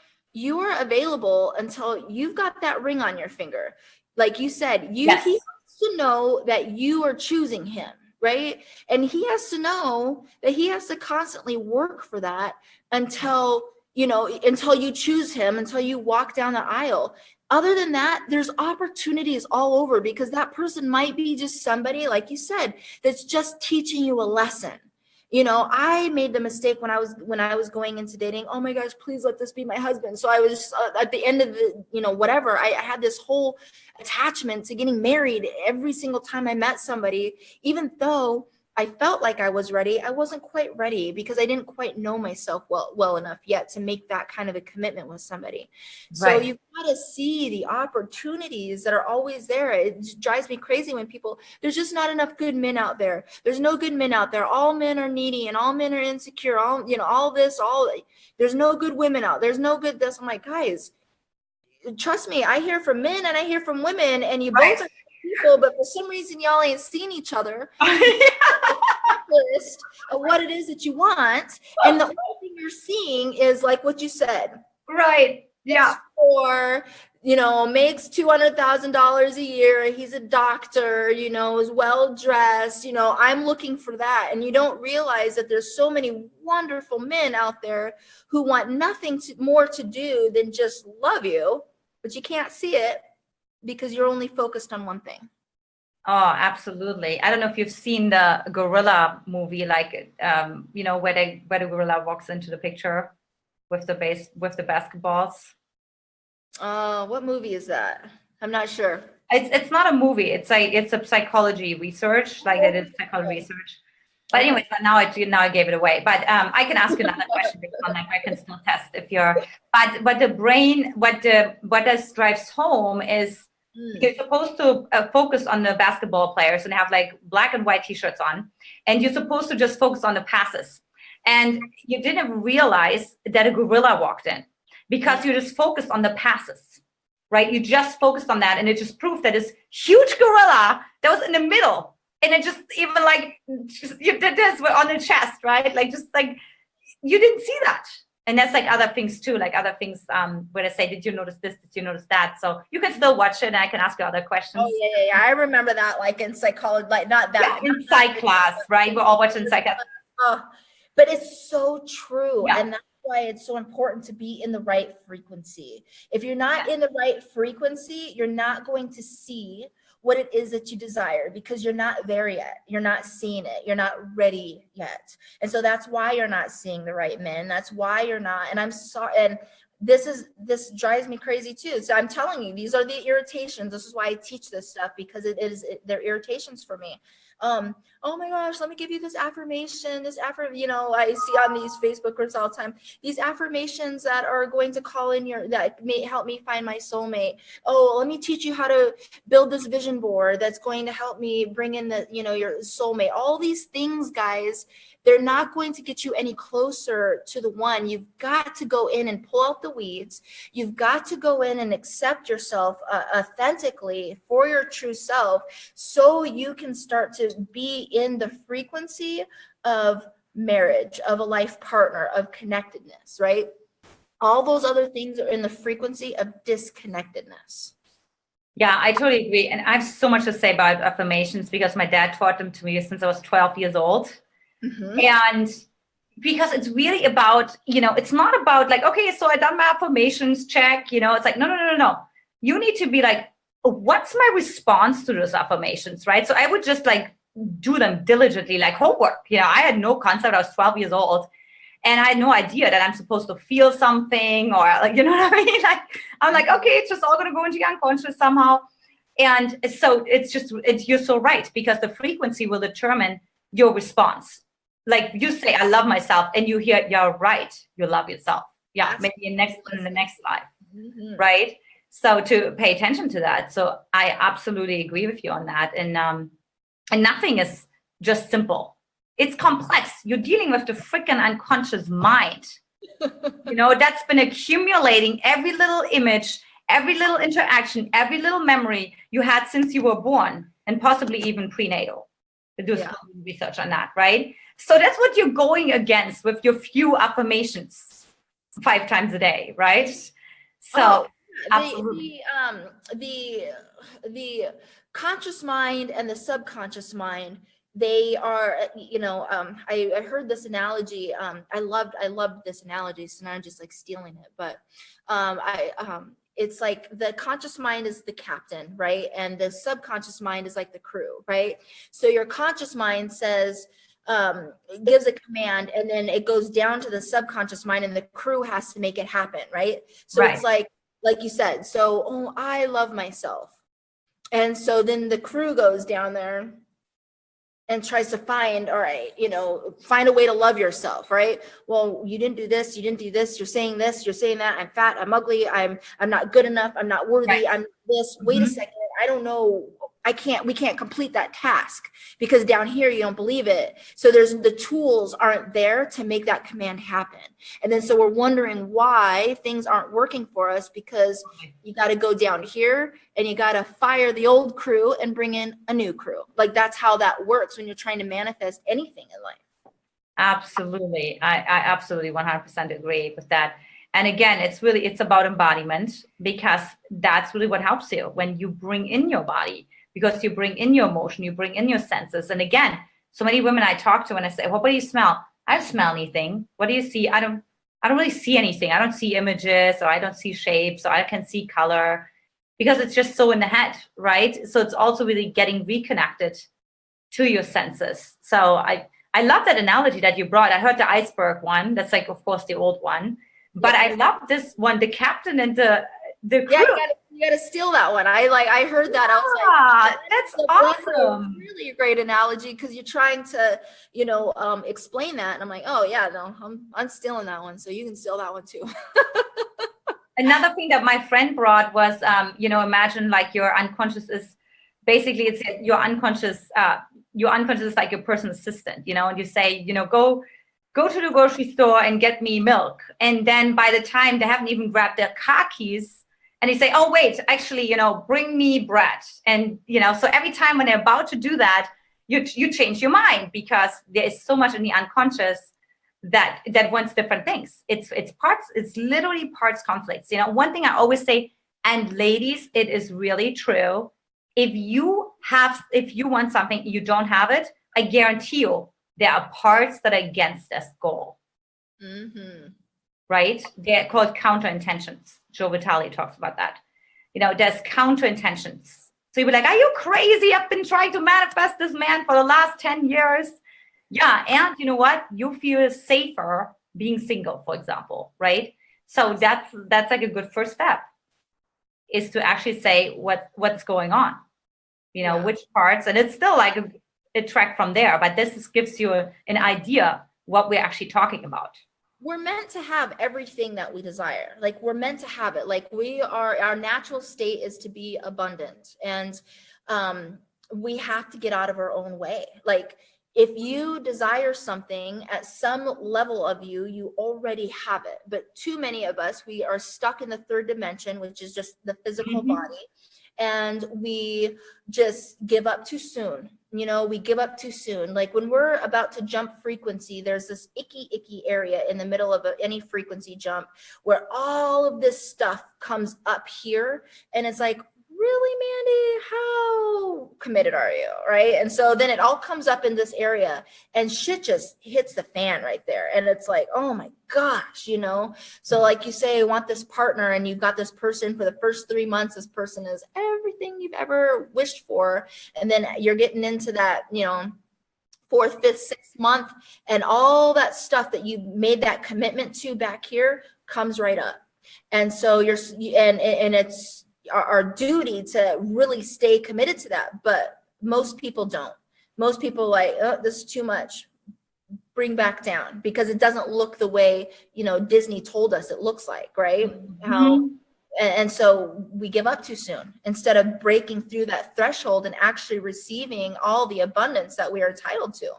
available until you've got that ring on your finger. Like you said, Yes. he has to know that you are choosing him, right? And he has to know that he has to constantly work for that until, you know, until you choose him, until you walk down the aisle. Other than that, there's opportunities all over, because that person might be just somebody, like you said, that's just teaching you a lesson. You know, I made the mistake when I was going into dating. Oh my gosh, please let this be my husband. So I was at the end of the, you know, whatever, I had this whole attachment to getting married every single time I met somebody, even though I felt like I was ready. I wasn't quite ready because I didn't quite know myself well enough yet to make that kind of a commitment with somebody. So Right. you've got to see the opportunities that are always there. It drives me crazy when people, there's just not enough good men out there. There's no good men out there. All men are needy and all men are insecure. All, you know, all this, there's no good women out. There's no good this. I'm like, guys, trust me, I hear from men and I hear from women, and you both are people, but for some reason y'all ain't seen each other. List of what it is that you want, and the only thing you're seeing is like what you said. Right. Yeah. For, you know, makes $200,000 a year. He's a doctor, you know, is well dressed. You know, I'm looking for that. And you don't realize that there's so many wonderful men out there who want nothing more to do than just love you, but you can't see it because you're only focused on one thing. Oh, absolutely. I don't know if you've seen the gorilla movie, like you know, where the gorilla walks into the picture with the basketballs. What movie is that? I'm not sure. It's not a movie. It's a psychology research, like they did psychology research. But anyways, now I gave it away. But I can ask you another question based on that. I can still test if you're. But the brain, what this drives home is you're supposed to focus on the basketball players and have like black and white T-shirts on, and you're supposed to just focus on the passes. And you didn't realize that a gorilla walked in because you just focused on the passes, right? You just focused on that, and it just proved that this huge gorilla that was in the middle, and it just even like you did this on the chest, right? Like just like you didn't see that. And that's like other things too, like other things where I say, did you notice this? Did you notice that? So you can still watch it and I can ask you other questions. Oh, yeah. I remember that, like in psychology, like not that. Yeah, in psych class, right? We're all watching psych class. But it's so true. Yeah. And that's why it's so important to be in the right frequency. If you're not in the right frequency, you're not going to see what it is that you desire, because you're not there yet. You're not seeing it. You're not ready yet. And so that's why you're not seeing the right men. That's why you're not. And I'm sorry. And this drives me crazy too. So I'm telling you, these are the irritations. This is why I teach this stuff, because they're irritations for me. Oh my gosh, let me give you this affirmation, you know, I see on these Facebook groups all the time, these affirmations that are going to call in that may help me find my soulmate. Oh, let me teach you how to build this vision board that's going to help me bring in the, you know, your soulmate. All these things, guys, they're not going to get you any closer to the one. You've got to go in and pull out the weeds. You've got to go in and accept yourself authentically for your true self, so you can start to be in the frequency of marriage, of a life partner, of connectedness, right? All those other things are in the frequency of disconnectedness. Yeah, I totally agree. And I have so much to say about affirmations because my dad taught them to me since I was 12 years old. Mm-hmm. And because it's really about, you know, it's not about like, okay, so I done my affirmations, check, you know, it's like, no. You need to be like, what's my response to those affirmations, right? So I would just like do them diligently, like homework. You know, I had no concept. I was 12 years old. And I had no idea that I'm supposed to feel something, or like, you know what I mean? Like, I'm like, okay, it's just all going to go into your unconscious somehow. And so you're so right, because the frequency will determine your response. Like you say, I love myself, and you hear, you're right, you love yourself. Yeah, maybe in the next life, right? So to pay attention to that. So I absolutely agree with you on that. And nothing is just simple. it's complex. You're dealing with the freaking unconscious mind, that's been accumulating every little image, every little interaction, every little memory you had since you were born, and possibly even prenatal. To do some research on that, right? So that's what you're going against with your few affirmations 5 times a day, right? So the conscious mind and the subconscious mind, they are, I heard this analogy. I loved this analogy, so now I'm just like stealing it. But it's like the conscious mind is the captain, right? And the subconscious mind is like the crew, right? So your conscious mind says, gives a command, and then it goes down to the subconscious mind, and the crew has to make it happen, right? So it's like you said, so, oh, I love myself. And so then the crew goes down there and tries to find, all right, find a way to love yourself, right? Well, you didn't do this, you're saying this, you're saying that, I'm fat, I'm ugly, I'm not good enough, I'm not worthy, I'm this, wait a second, I don't know, we can't complete that task because down here you don't believe it. So the tools aren't there to make that command happen. And then so we're wondering why things aren't working for us, because you got to go down here and you got to fire the old crew and bring in a new crew. Like that's how that works when you're trying to manifest anything in life. Absolutely. I absolutely 100% agree with that. And again, it's about embodiment, because that's really what helps you when you bring in your body, because you bring in your emotion, you bring in your senses. And again, so many women I talk to and I say, well, what do you smell? I don't smell anything. What do you see? I don't really see anything. I don't see images, or I don't see shapes, or I can see color, because it's just so in the head, right? So it's also really getting reconnected to your senses. So I love that analogy that you brought. I heard the iceberg one. That's like, of course, the old one. But I love this one, the captain and the crew. Yeah, you gotta steal that one. I heard that. I was like, that's awesome. Really a great analogy, because you're trying to, explain that. And I'm like, oh yeah, no, I'm stealing that one. So you can steal that one too. Another thing that my friend brought was, imagine like your unconscious is basically, it's your unconscious is like your personal assistant, and you say, go to the grocery store and get me milk. And then by the time they haven't even grabbed their car keys, and they say, oh, wait, actually, bring me bread. And, so every time when they're about to do that, you change your mind, because there is so much in the unconscious that wants different things. It's literally parts conflicts. One thing I always say, and ladies, it is really true. If you want something, you don't have it, I guarantee you, there are parts that are against this goal. Mm-hmm. Right? They're called counter intentions. Joe Vitale talks about that. There's counter intentions. So you'll be like, are you crazy? I've been trying to manifest this man for the last 10 years. Yeah. And you know what? You feel safer being single, for example, right? So that's like a good first step, is to actually say what's going on, which parts, and it's still like a track from there, but this gives you an idea what we're actually talking about. We're meant to have everything that we desire. Like we're meant to have it. Like our natural state is to be abundant, and we have to get out of our own way. Like if you desire something at some level of you already have it. But too many of us, we are stuck in the third dimension, which is just the physical body. And we just give up too soon. We give up too soon. Like when we're about to jump frequency, there's this icky area in the middle of any frequency jump where all of this stuff comes up here. And it's like, really, Mandy, how committed are you? Right. And so then it all comes up in this area and shit just hits the fan right there. And it's like, oh my gosh, so like you say, I want this partner, and you've got this person for the first 3 months. This person is everything you've ever wished for. And then you're getting into that, 4th, 5th, 6th month, and all that stuff that you made that commitment to back here comes right up. And so and it's our duty to really stay committed to that. But most people don't. Most people like, oh, this is too much. Bring back down, because it doesn't look the way, Disney told us it looks like, right? Mm-hmm. And so we give up too soon instead of breaking through that threshold and actually receiving all the abundance that we are entitled to.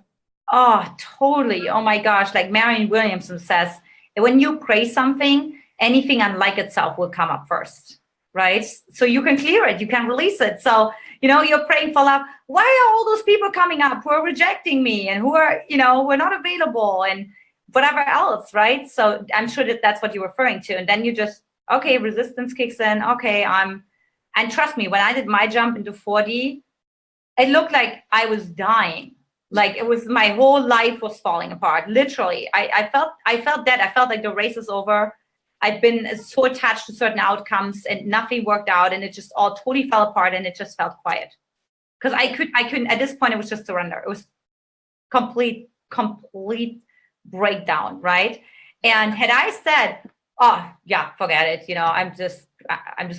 Oh, totally. Oh my gosh. Like Marianne Williamson says, when you pray something, anything unlike itself will come up first, right? So you can clear it, you can release it. So, you're praying for love. Why are all those people coming up who are rejecting me and who are, who are not available and whatever else, right? So I'm sure that that's what you're referring to. And then you just, okay, resistance kicks in. Okay, and trust me, when I did my jump into 4D, it looked like I was dying. Like it was, my whole life was falling apart. Literally, I felt dead. I felt like the race is over. I've been so attached to certain outcomes and nothing worked out, and it just all totally fell apart, and it just felt quiet. Because I couldn't, at this point, it was just surrender. It was complete breakdown, right? And had I said, oh yeah, forget it, I'm just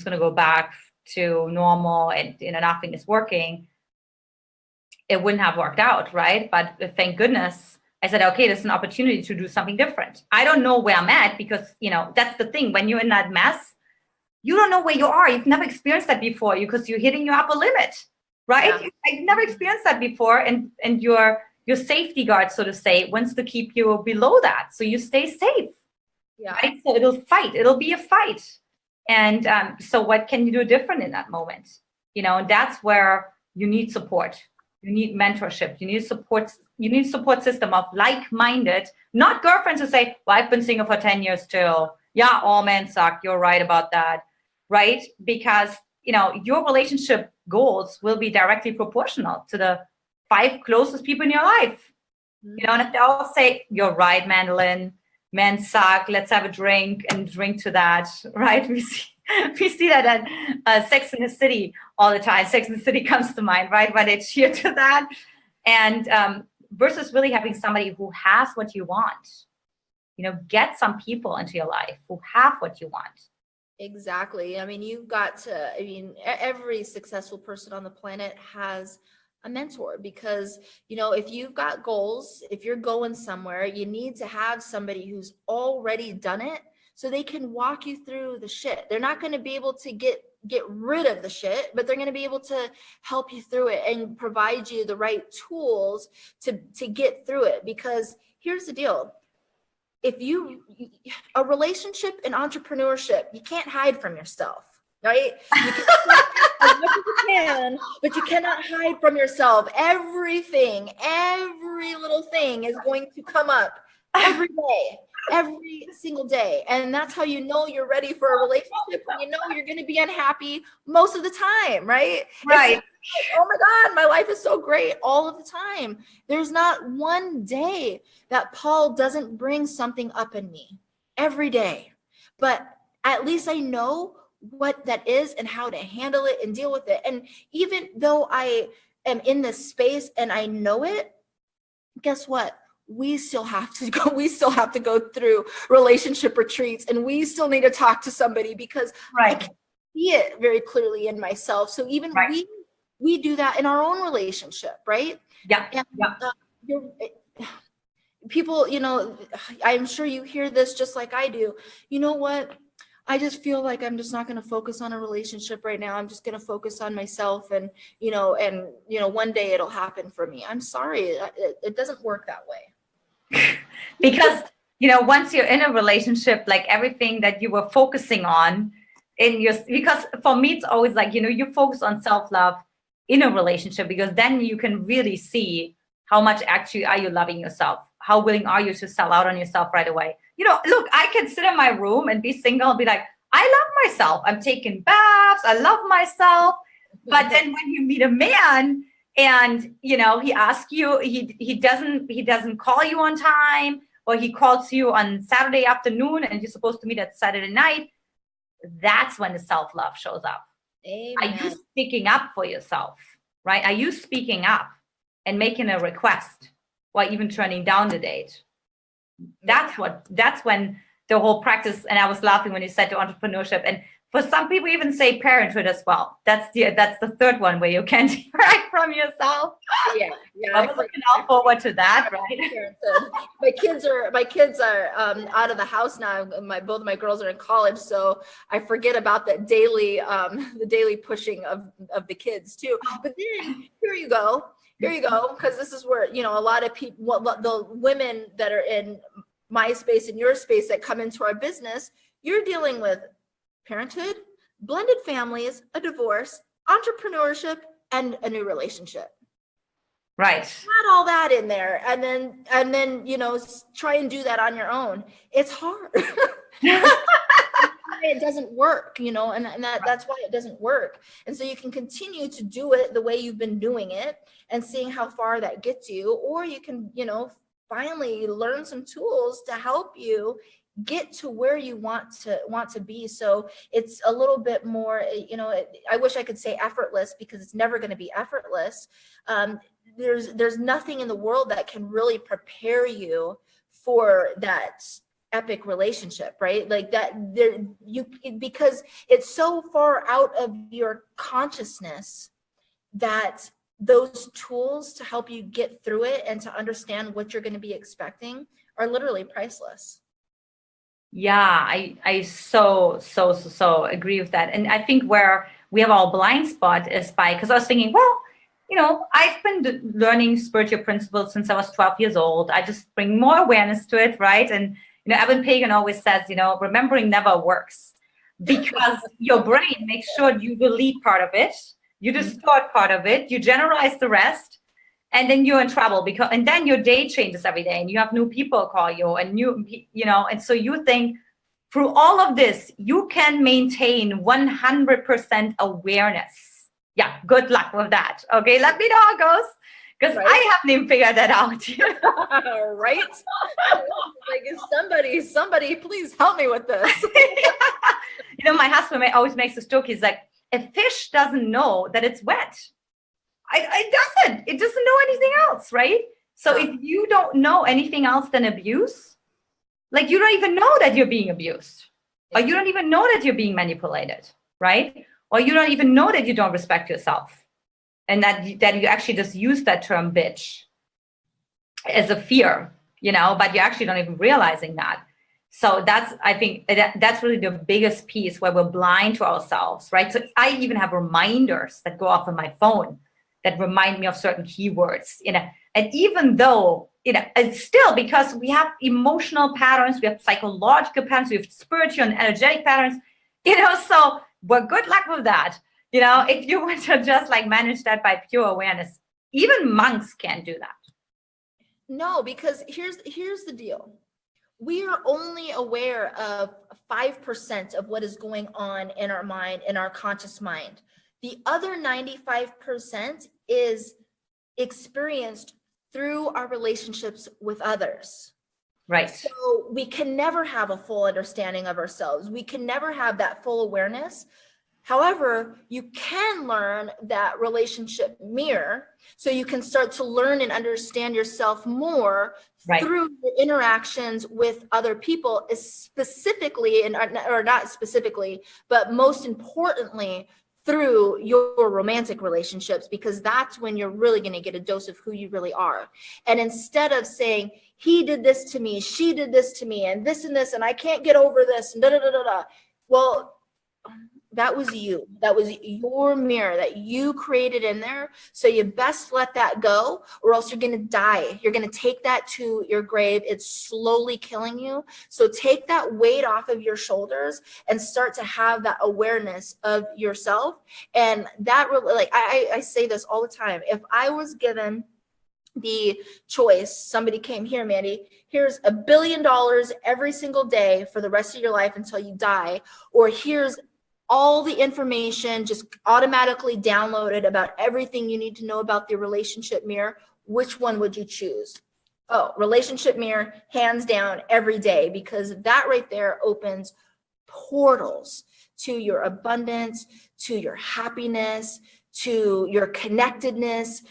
gonna go back to normal and nothing is working, it wouldn't have worked out, right? But thank goodness I said, okay, there's an opportunity to do something different. I don't know where I'm at because, that's the thing. When you're in that mess, you don't know where you are. You've never experienced that before because you're hitting your upper limit, right? Yeah. I've never experienced that before. And your safety guard, so to say, wants to keep you below that. So you stay safe, right? So it'll be a fight. And so what can you do different in that moment? And that's where you need support. You need mentorship. You need support. You need support system of like-minded, not girlfriends who say, well, I've been single for 10 years too. Yeah, all men suck. You're right about that. Right? Because, your relationship goals will be directly proportional to the 5 closest people in your life. Mm-hmm. And if they all say, you're right, Mandolin, men suck, let's have a drink and drink to that, right? We see that at Sex in the City all the time. Sex in the City comes to mind, right? Where they cheer to that. And versus really having somebody who has what you want. Get some people into your life who have what you want. Exactly. I mean, every successful person on the planet has a mentor because, if you've got goals, if you're going somewhere, you need to have somebody who's already done it so they can walk you through the shit. They're not going to be able to get rid of the shit, but they're going to be able to help you through it and provide you the right tools to get through it. Because here's the deal. If a relationship and entrepreneurship, you can't hide from yourself, right? You can as much as you can, but you cannot hide from yourself. Every little thing is going to come up every day, every single day. And that's how you know you're ready for a relationship, when you're going to be unhappy most of the time, right? Right. Oh my God, my life is so great all of the time. There's not one day that Paul doesn't bring something up in me every day. But at least I know what that is and how to handle it and deal with it. And even though I am in this space and I know it, guess what? We still have to go through relationship retreats, and we still need to talk to somebody because I can see it very clearly in myself. So even we do that in our own relationship, right? Yeah. And, people, I'm sure you hear this just like I do. You know what? I just feel like I'm just not going to focus on a relationship right now. I'm just going to focus on myself, and one day it'll happen for me. I'm sorry, it doesn't work that way. Because once you're in a relationship, like everything that you were focusing on because for me it's always like you focus on self-love in a relationship, because then you can really see how much actually are you loving yourself. How willing are you to sell out on yourself right away? Look, I can sit in my room and be single and be like, I love myself. I'm taking baths. I love myself. But then when you meet a man and, he asks you, he doesn't call you on time, or he calls you on Saturday afternoon and you're supposed to meet at Saturday night, that's when the self-love shows up. Amen. Are you speaking up for yourself, right? Are you speaking up and making a request, or even turning down the date? That's when the whole practice, and I was laughing when you said to entrepreneurship, and for some people even say parenthood as well. That's the third one where you can't right from yourself. Yeah. I'm looking all forward to that, right? My kids are out of the house now. Both of my girls are in college, so I forget about that the daily pushing of the kids too. But then here you go. here you go, because this is where, a lot of people, the women that are in my space and your space that come into our business, you're dealing with parenthood, blended families, a divorce, entrepreneurship, and a new relationship. Right. Add all that in there, and then try and do that on your own. It's hard. It doesn't work, and that's why it doesn't work. And so you can continue to do it the way you've been doing it and seeing how far that gets you, or you can, finally learn some tools to help you get to where you want to be. So it's a little bit more, I wish I could say effortless, because it's never going to be effortless. There's nothing in the world that can really prepare you for that epic relationship, right? Like that because it's so far out of your consciousness that those tools to help you get through it and to understand what you're going to be expecting are literally priceless. Yeah, I so agree with that. And I think where we have our blind spot is because I was thinking, well, I've been learning spiritual principles since I was 12 years old. I just bring more awareness to it, right? And Evan Pagan always says, remembering never works, because your brain makes sure you delete part of it, you distort part of it, you generalize the rest, and then you're in trouble, and then your day changes every day and you have new people call you and and so you think through all of this, you can maintain 100% awareness. Yeah, good luck with that. Okay, let me know how it goes, because right? I haven't even figured that out. Right? Like, somebody, please help me with this. My husband always makes this joke. He's like, a fish doesn't know that it's wet. It doesn't know anything else, right? So if you don't know anything else than abuse, like you don't even know that you're being abused, or you don't even know that you're being manipulated, right? Or you don't even know that you don't respect yourself, and that you actually just use that term bitch as a fear, but you actually don't even realizing that. So I think that's really the biggest piece, where we're blind to ourselves, right? So I even have reminders that go off on my phone that remind me of certain keywords, and even though, it's still, because we have emotional patterns, we have psychological patterns, we have spiritual and energetic patterns, so well, good luck with that. If you want to just manage that by pure awareness, even monks can't do that. No, because here's the deal. We are only aware of 5% of what is going on in our mind, in our conscious mind. The other 95% is experienced through our relationships with others. Right. So we can never have a full understanding of ourselves. We can never have that full awareness. However, you can learn that relationship mirror, so you can start to learn and understand yourself more through your interactions with other people, specifically, or not specifically, but most importantly, through your romantic relationships, because that's when you're really going to get a dose of who you really are. And instead of saying, he did this to me, she did this to me, and this, and I can't get over this, and da da da da da. Well, that was you. That was your mirror that you created in there. So you best let that go, or else you're going to die. You're going to take that to your grave. It's slowly killing you. So take that weight off of your shoulders and start to have that awareness of yourself. And that, I say this all the time. If I was given the choice, somebody came here, Mandy, here's $1 billion every single day for the rest of your life until you die, or here's all the information just automatically downloaded about everything you need to know about the relationship mirror, which one would you choose? Oh, relationship mirror, hands down, every day, because that right there opens portals to your abundance, to your happiness, to your connectedness.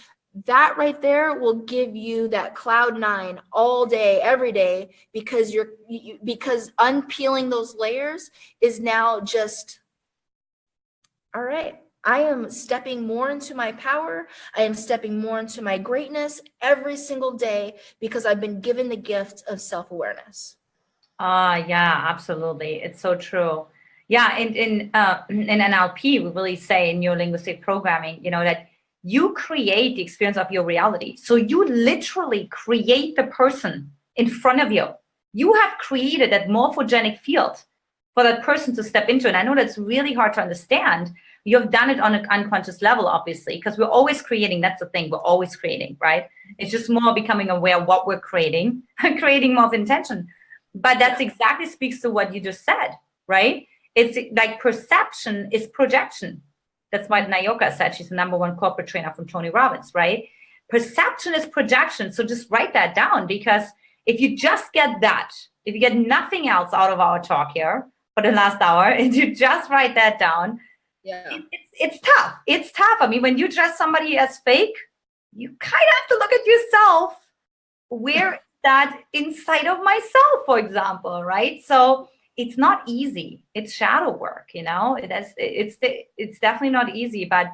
That right there will give you that cloud nine all day, every day, because because unpeeling those layers is now just, all right, I am stepping more into my power. I am stepping more into my greatness every single day, because I've been given the gift of self-awareness. Yeah, absolutely. It's so true. Yeah, in NLP, we really say in neurolinguistic programming, that you create the experience of your reality. So you literally create the person in front of you. You have created that morphogenic field for that person to step into. And I know that's really hard to understand. You have done it on an unconscious level, obviously, because we're always creating. That's the thing. We're always creating, right? It's just more becoming aware of what we're creating, creating more of intention. But that's exactly speaks to what you just said, right? It's like perception is projection. That's what Nayoka said. She's the #1 corporate trainer from Tony Robbins, right? Perception is projection. So just write that down, because if you just get that, if you get nothing else out of our talk here for the last hour, and you just write that down, it's tough. It's tough. I mean, when you dress somebody as fake, you kind of have to look at yourself. Where is that inside of myself, for example, right? So it's not easy. It's shadow work, you know. It's definitely not easy, but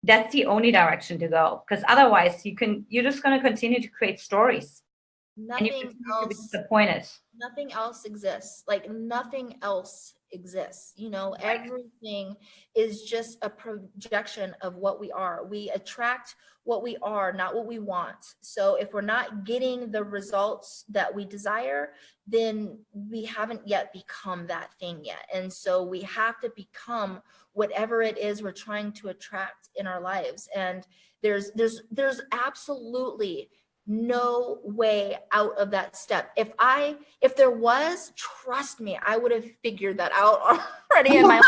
that's the only direction to go. Because otherwise, you're just going to continue to create stories. Nothing else. Disappointed. Nothing else exists. Like nothing else exists. You know, everything is just a projection of what we are. We attract what we are, not what we want. So if we're not getting the results that we desire, then we haven't yet become that thing yet. And so we have to become whatever it is we're trying to attract in our lives. And there's absolutely no way out of that step. If there was, trust me, I would have figured that out already in my life.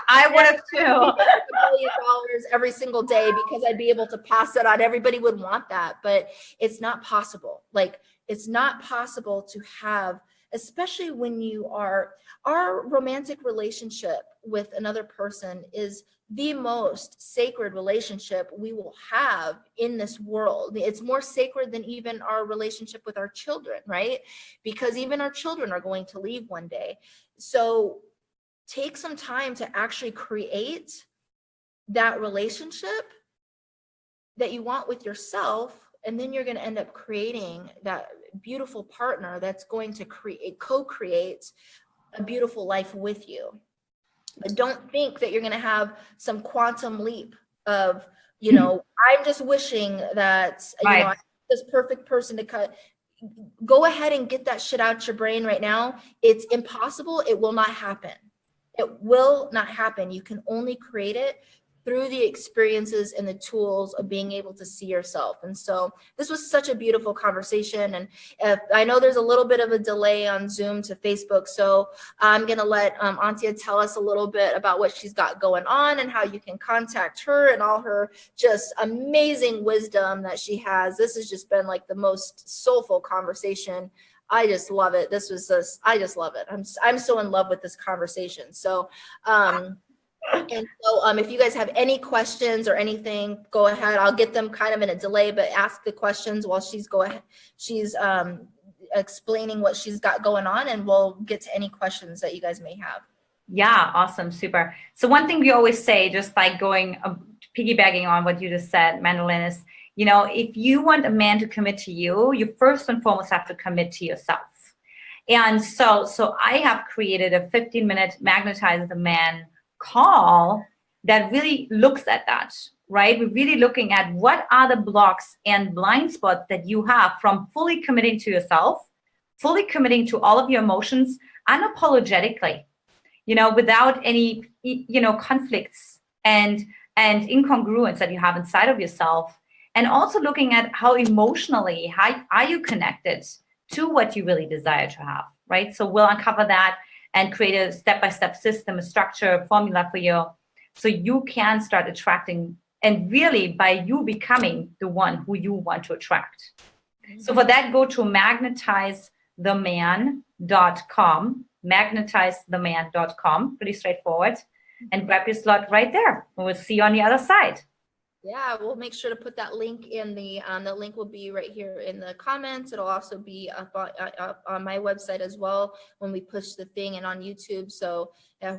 I would have too. $1 billion every single day, because I'd be able to pass it on. Everybody would want that, but it's not possible. Like, it's not possible to have, especially when our romantic relationship with another person is the most sacred relationship we will have in this world. It's more sacred than even our relationship with our children, right? Because even our children are going to leave one day. So take some time to actually create that relationship that you want with yourself, and then you're going to end up creating that beautiful partner that's going to co-create a beautiful life with you. But don't think that you're going to have some quantum leap of, you know, I'm just wishing that, you know, I'm this perfect person to cut. Go ahead and get that shit out your brain right now. It's impossible. It will not happen. It will not happen. You can only create it through the experiences and the tools of being able to see yourself. And so this was such a beautiful conversation. And I know there's a little bit of a delay on Zoom to Facebook. So I'm going to let Antia tell us a little bit about what she's got going on and how you can contact her and all her just amazing wisdom that she has. This has just been like the most soulful conversation. I just love it. I just love it. I'm so in love with this conversation. So, and so if you guys have any questions or anything, go ahead. I'll get them kind of in a delay, but ask the questions while she's explaining what she's got going on, and we'll get to any questions that you guys may have. Yeah, awesome, super. So one thing we always say, just like piggybacking on what you just said, Mandolin, is, you know, if you want a man to commit to you, you first and foremost have to commit to yourself. And so I have created a 15-minute Magnetize the Man call that really looks at that, right? We're really looking at what are the blocks and blind spots that you have from fully committing to yourself, fully committing to all of your emotions unapologetically, you know, without any, you know, conflicts and incongruence that you have inside of yourself. And also looking at how emotionally, how are you connected to what you really desire to have, right? So we'll uncover that and create a step-by-step system, a structure, a formula for you, so you can start attracting, and really by you becoming the one who you want to attract. Mm-hmm. So for that, go to magnetizetheman.com, magnetizetheman.com, pretty straightforward, and grab your slot right there. And we'll see you on the other side. Yeah, we'll make sure to put that link in the link will be right here in the comments. It'll also be up on my website as well when we push the thing, and on YouTube. So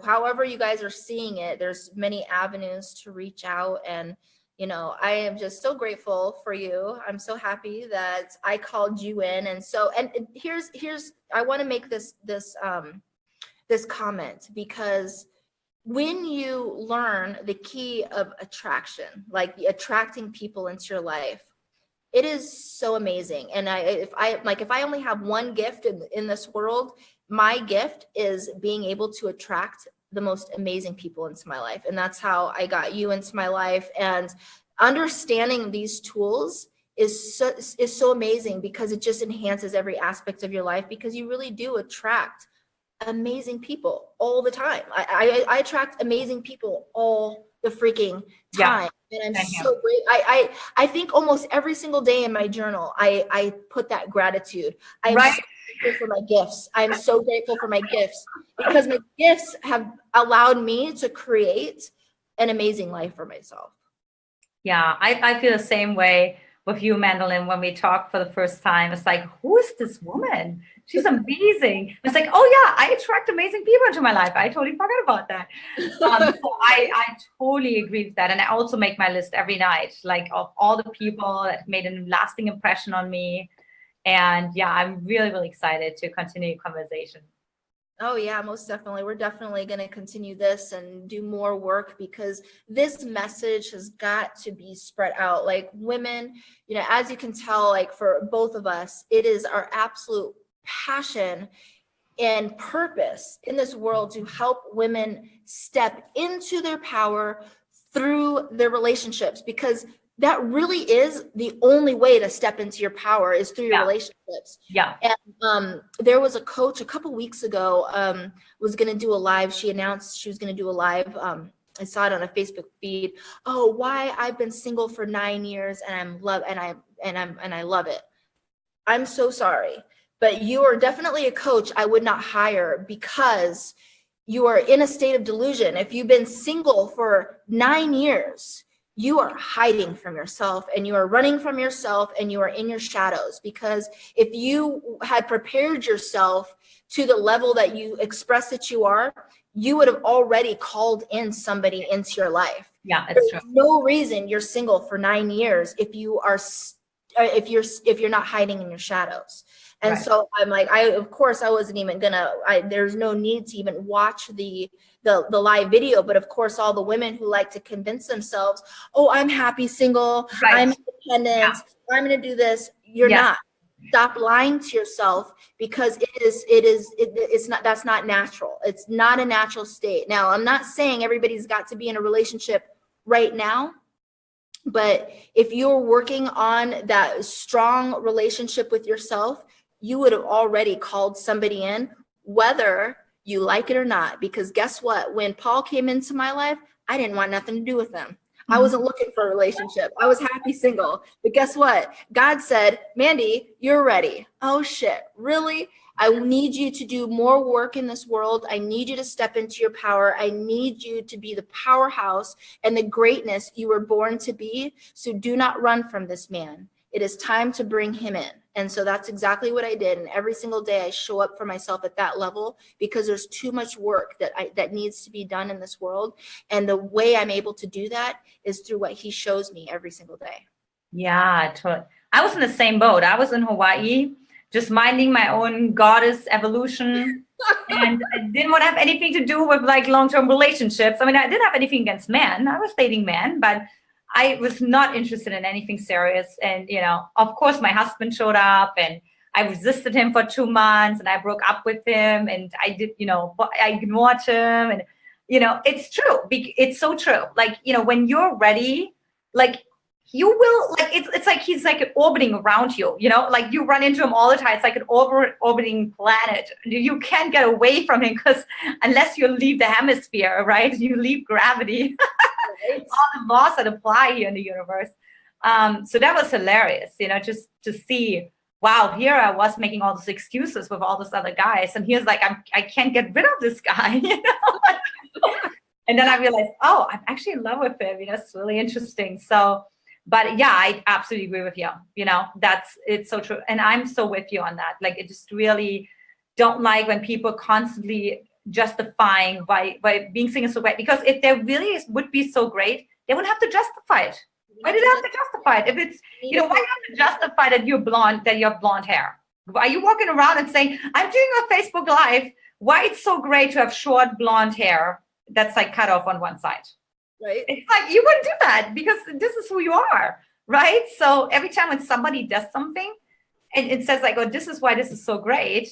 however you guys are seeing it, there's many avenues to reach out. And, you know, I am just so grateful for you. I'm so happy that I called you in. And so, and here's I want to make this comment, because when you learn the key of attraction, like attracting people into your life, it is so amazing. And if I only have one gift in this world, my gift is being able to attract the most amazing people into my life. And that's how I got you into my life. And understanding these tools is so amazing, because it just enhances every aspect of your life, because you really do attract amazing people all the time. I attract amazing people all the freaking time. Yeah. And I'm so great. I think almost every single day in my journal, I put that gratitude. I'm so grateful for my gifts. I'm so grateful for my gifts, because my gifts have allowed me to create an amazing life for myself. Yeah, I feel the same way with you, Mandolin, when we talked for the first time. It's like, who is this woman? She's amazing. It's like, oh yeah, I attract amazing people into my life. I totally forgot about that. So I totally agree with that. And I also make my list every night, like of all the people that made a lasting impression on me. And yeah, I'm really, really excited to continue conversation. Oh yeah, most definitely. We're definitely going to continue this and do more work, because this message has got to be spread out. Like, women, as you can tell, like for both of us, it is our absolute passion and purpose in this world to help women step into their power through their relationships, because that really is the only way to step into your power, is through your relationships. Yeah. And there was a coach a couple weeks ago, was going to do a live. She announced she was going to do a live. I saw it on a Facebook feed. Oh, why I've been single for 9 years and I love it. I'm so sorry, but you are definitely a coach I would not hire, because you are in a state of delusion. If you've been single for 9 years, you are hiding from yourself, and you are running from yourself, and you are in your shadows. Because if you had prepared yourself to the level that you express that you are, you would have already called in somebody into your life. Yeah, it's true. There's no reason you're single for 9 years if you're not hiding in your shadows. And so I'm like, of course I wasn't even gonna, there's no need to even watch the live video. But of course, all the women who like to convince themselves, oh, I'm happy single, I'm independent, I'm gonna do this. You're not. Stop lying to yourself, because it's not, that's not natural. It's not a natural state. Now, I'm not saying everybody's got to be in a relationship right now, but if you're working on that strong relationship with yourself, you would have already called somebody in, whether you like it or not. Because guess what? When Paul came into my life, I didn't want nothing to do with him. I wasn't looking for a relationship. I was happy single. But guess what? God said, Mandy, you're ready. Oh shit, really? I need you to do more work in this world. I need you to step into your power. I need you to be the powerhouse and the greatness you were born to be. So do not run from this man. It is time to bring him in. And so that's exactly what I did. And every single day I show up for myself at that level, because there's too much work that needs to be done in this world. And the way I'm able to do that is through what he shows me every single day. Yeah, totally. I was in the same boat. I was in Hawaii, just minding my own goddess evolution. And I didn't want to have anything to do with like long-term relationships. I mean, I didn't have anything against men. I was dating men, but I was not interested in anything serious. And, of course, my husband showed up, and I resisted him for 2 months, and I broke up with him, and I did, I ignored him. And, it's true. It's so true. Like, when you're ready, like, you will, like, it's like he's like orbiting around you, like you run into him all the time. It's like an orbiting planet. You can't get away from him, because unless you leave the hemisphere, right? You leave gravity. All the laws that apply here in the universe. So that was hilarious, just to see, wow, here I was making all those excuses with all those other guys, and he was like, I can't get rid of this guy, And then I realized, oh, I'm actually in love with him. It's really interesting. So, but yeah, I absolutely agree with you. It's so true. And I'm so with you on that. Like, I just really don't like when people constantly justifying by being single so great, because if they really would be so great, they wouldn't have to justify it. Why do they have to justify it? If it's, why do you have to justify that you're blonde, that you have blonde hair? Are you walking around and saying, I'm doing a Facebook Live, why it's so great to have short blonde hair? that's like cut off on one side. Right. It's like, you wouldn't do that because this is who you are, right? So every time when somebody does something and it says like, oh, this is why this is so great,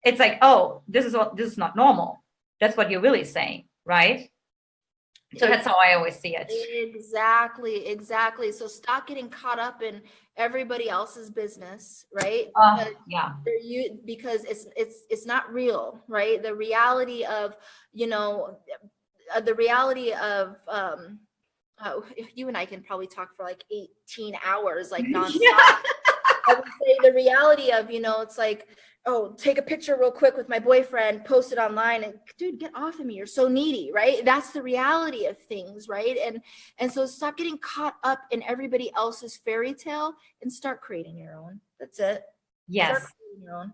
it's like, oh, this is not normal. That's what you're really saying, right? So that's how I always see it. Exactly. So stop getting caught up in everybody else's business, right? Yeah. Because it's not real, right? The reality of, you and I can probably talk for like 18 hours, like nonstop. Yeah. I would say the reality of, it's like, oh, take a picture real quick with my boyfriend, post it online, and dude, get off of me. You're so needy, right? That's the reality of things, right? And so stop getting caught up in everybody else's fairy tale and start creating your own. That's it. Yes. Start creating your own.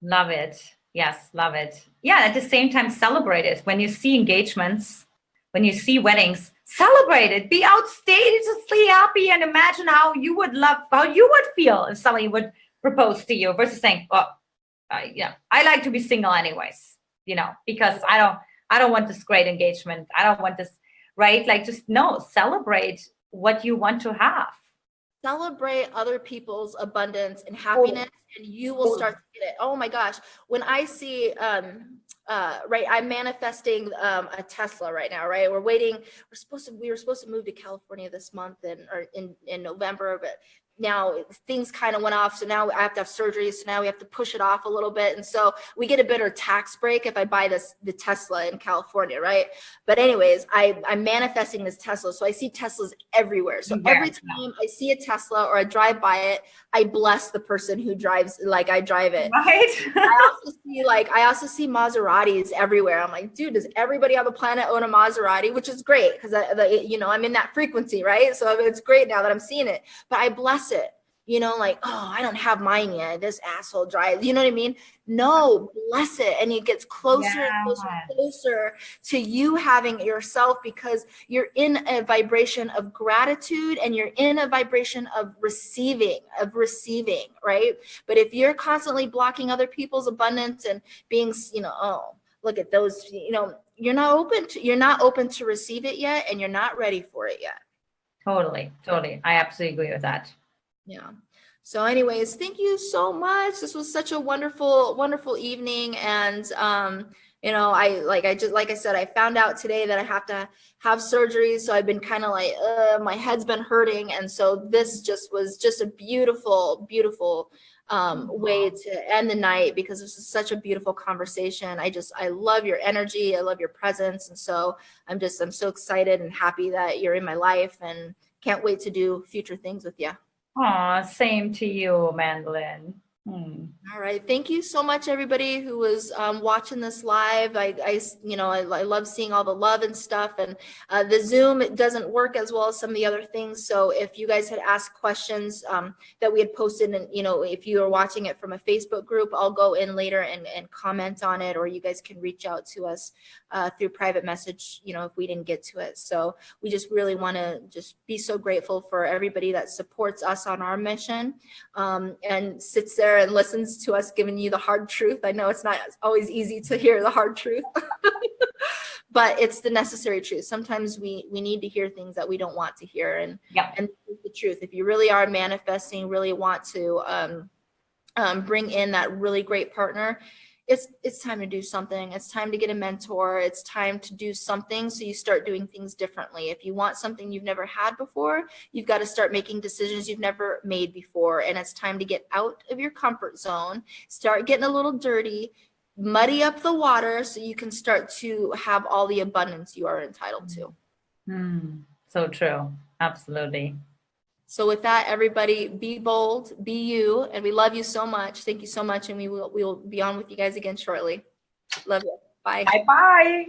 Love it. Yes, love it. Yeah, at the same time, celebrate it. When you see engagements, when you see weddings, celebrate it. Be outrageously happy and imagine how you would feel if somebody would propose to you versus saying, oh, I like to be single anyways, because I don't want this great engagement. I don't want this, right? Like, just celebrate what you want to have. Celebrate other people's abundance and happiness, and you will start to get it. Oh my gosh. When I see, right, I'm manifesting a Tesla right now, right? We were supposed to move to California this month or in November, but now things kind of went off. So now I have to have surgery. So now we have to push it off a little bit. And so we get a better tax break if I buy the Tesla in California, right? But anyways, I'm manifesting this Tesla. So I see Teslas everywhere. So every time I see a Tesla or I drive by it, I bless the person who drives like I drive it. Right. I also see Maseratis everywhere. I'm like, dude, does everybody on the planet own a Maserati? Which is great because I'm in that frequency, right? So it's great now that I'm seeing it. But I bless it, like, oh, I don't have mine yet. This asshole drives, you know what I mean? No, bless it. And it gets closer and closer to you having it yourself because you're in a vibration of gratitude and you're in a vibration of receiving, right? But if you're constantly blocking other people's abundance and being, oh, look at those, you're not open to receive it yet, and you're not ready for it yet. Totally. I absolutely agree with that. Yeah. So anyways, thank you so much. This was such a wonderful evening. And, like I said, I found out today that I have to have surgery. So I've been kind of like, my head's been hurting. And so this was just a beautiful way to end the night because this is such a beautiful conversation. I love your energy. I love your presence. And so I'm so excited and happy that you're in my life and can't wait to do future things with you. Aw, same to you, Mandolin. All right. Thank you so much, everybody who was watching this live. I love seeing all the love and stuff. And the Zoom, it doesn't work as well as some of the other things. So if you guys had asked questions that we had posted, and if you are watching it from a Facebook group, I'll go in later and comment on it, or you guys can reach out to us through private message, if we didn't get to it. So we just really want to just be so grateful for everybody that supports us on our mission and sits there and listens to us giving you the hard truth. I know it's not always easy to hear the hard truth, but it's the necessary truth. Sometimes we need to hear things that we don't want to hear, and the truth. If you really are manifesting, really want to bring in that really great partner, it's time to do something. It's time to get a mentor. It's time to do something. So you start doing things differently. If you want something you've never had before, you've got to start making decisions you've never made before. And it's time to get out of your comfort zone, start getting a little dirty, muddy up the water so you can start to have all the abundance you are entitled to. So true. Absolutely. So with that, everybody, be bold, be you, and we love you so much. Thank you so much, and we will be on with you guys again shortly. Love you. Bye. Bye-bye.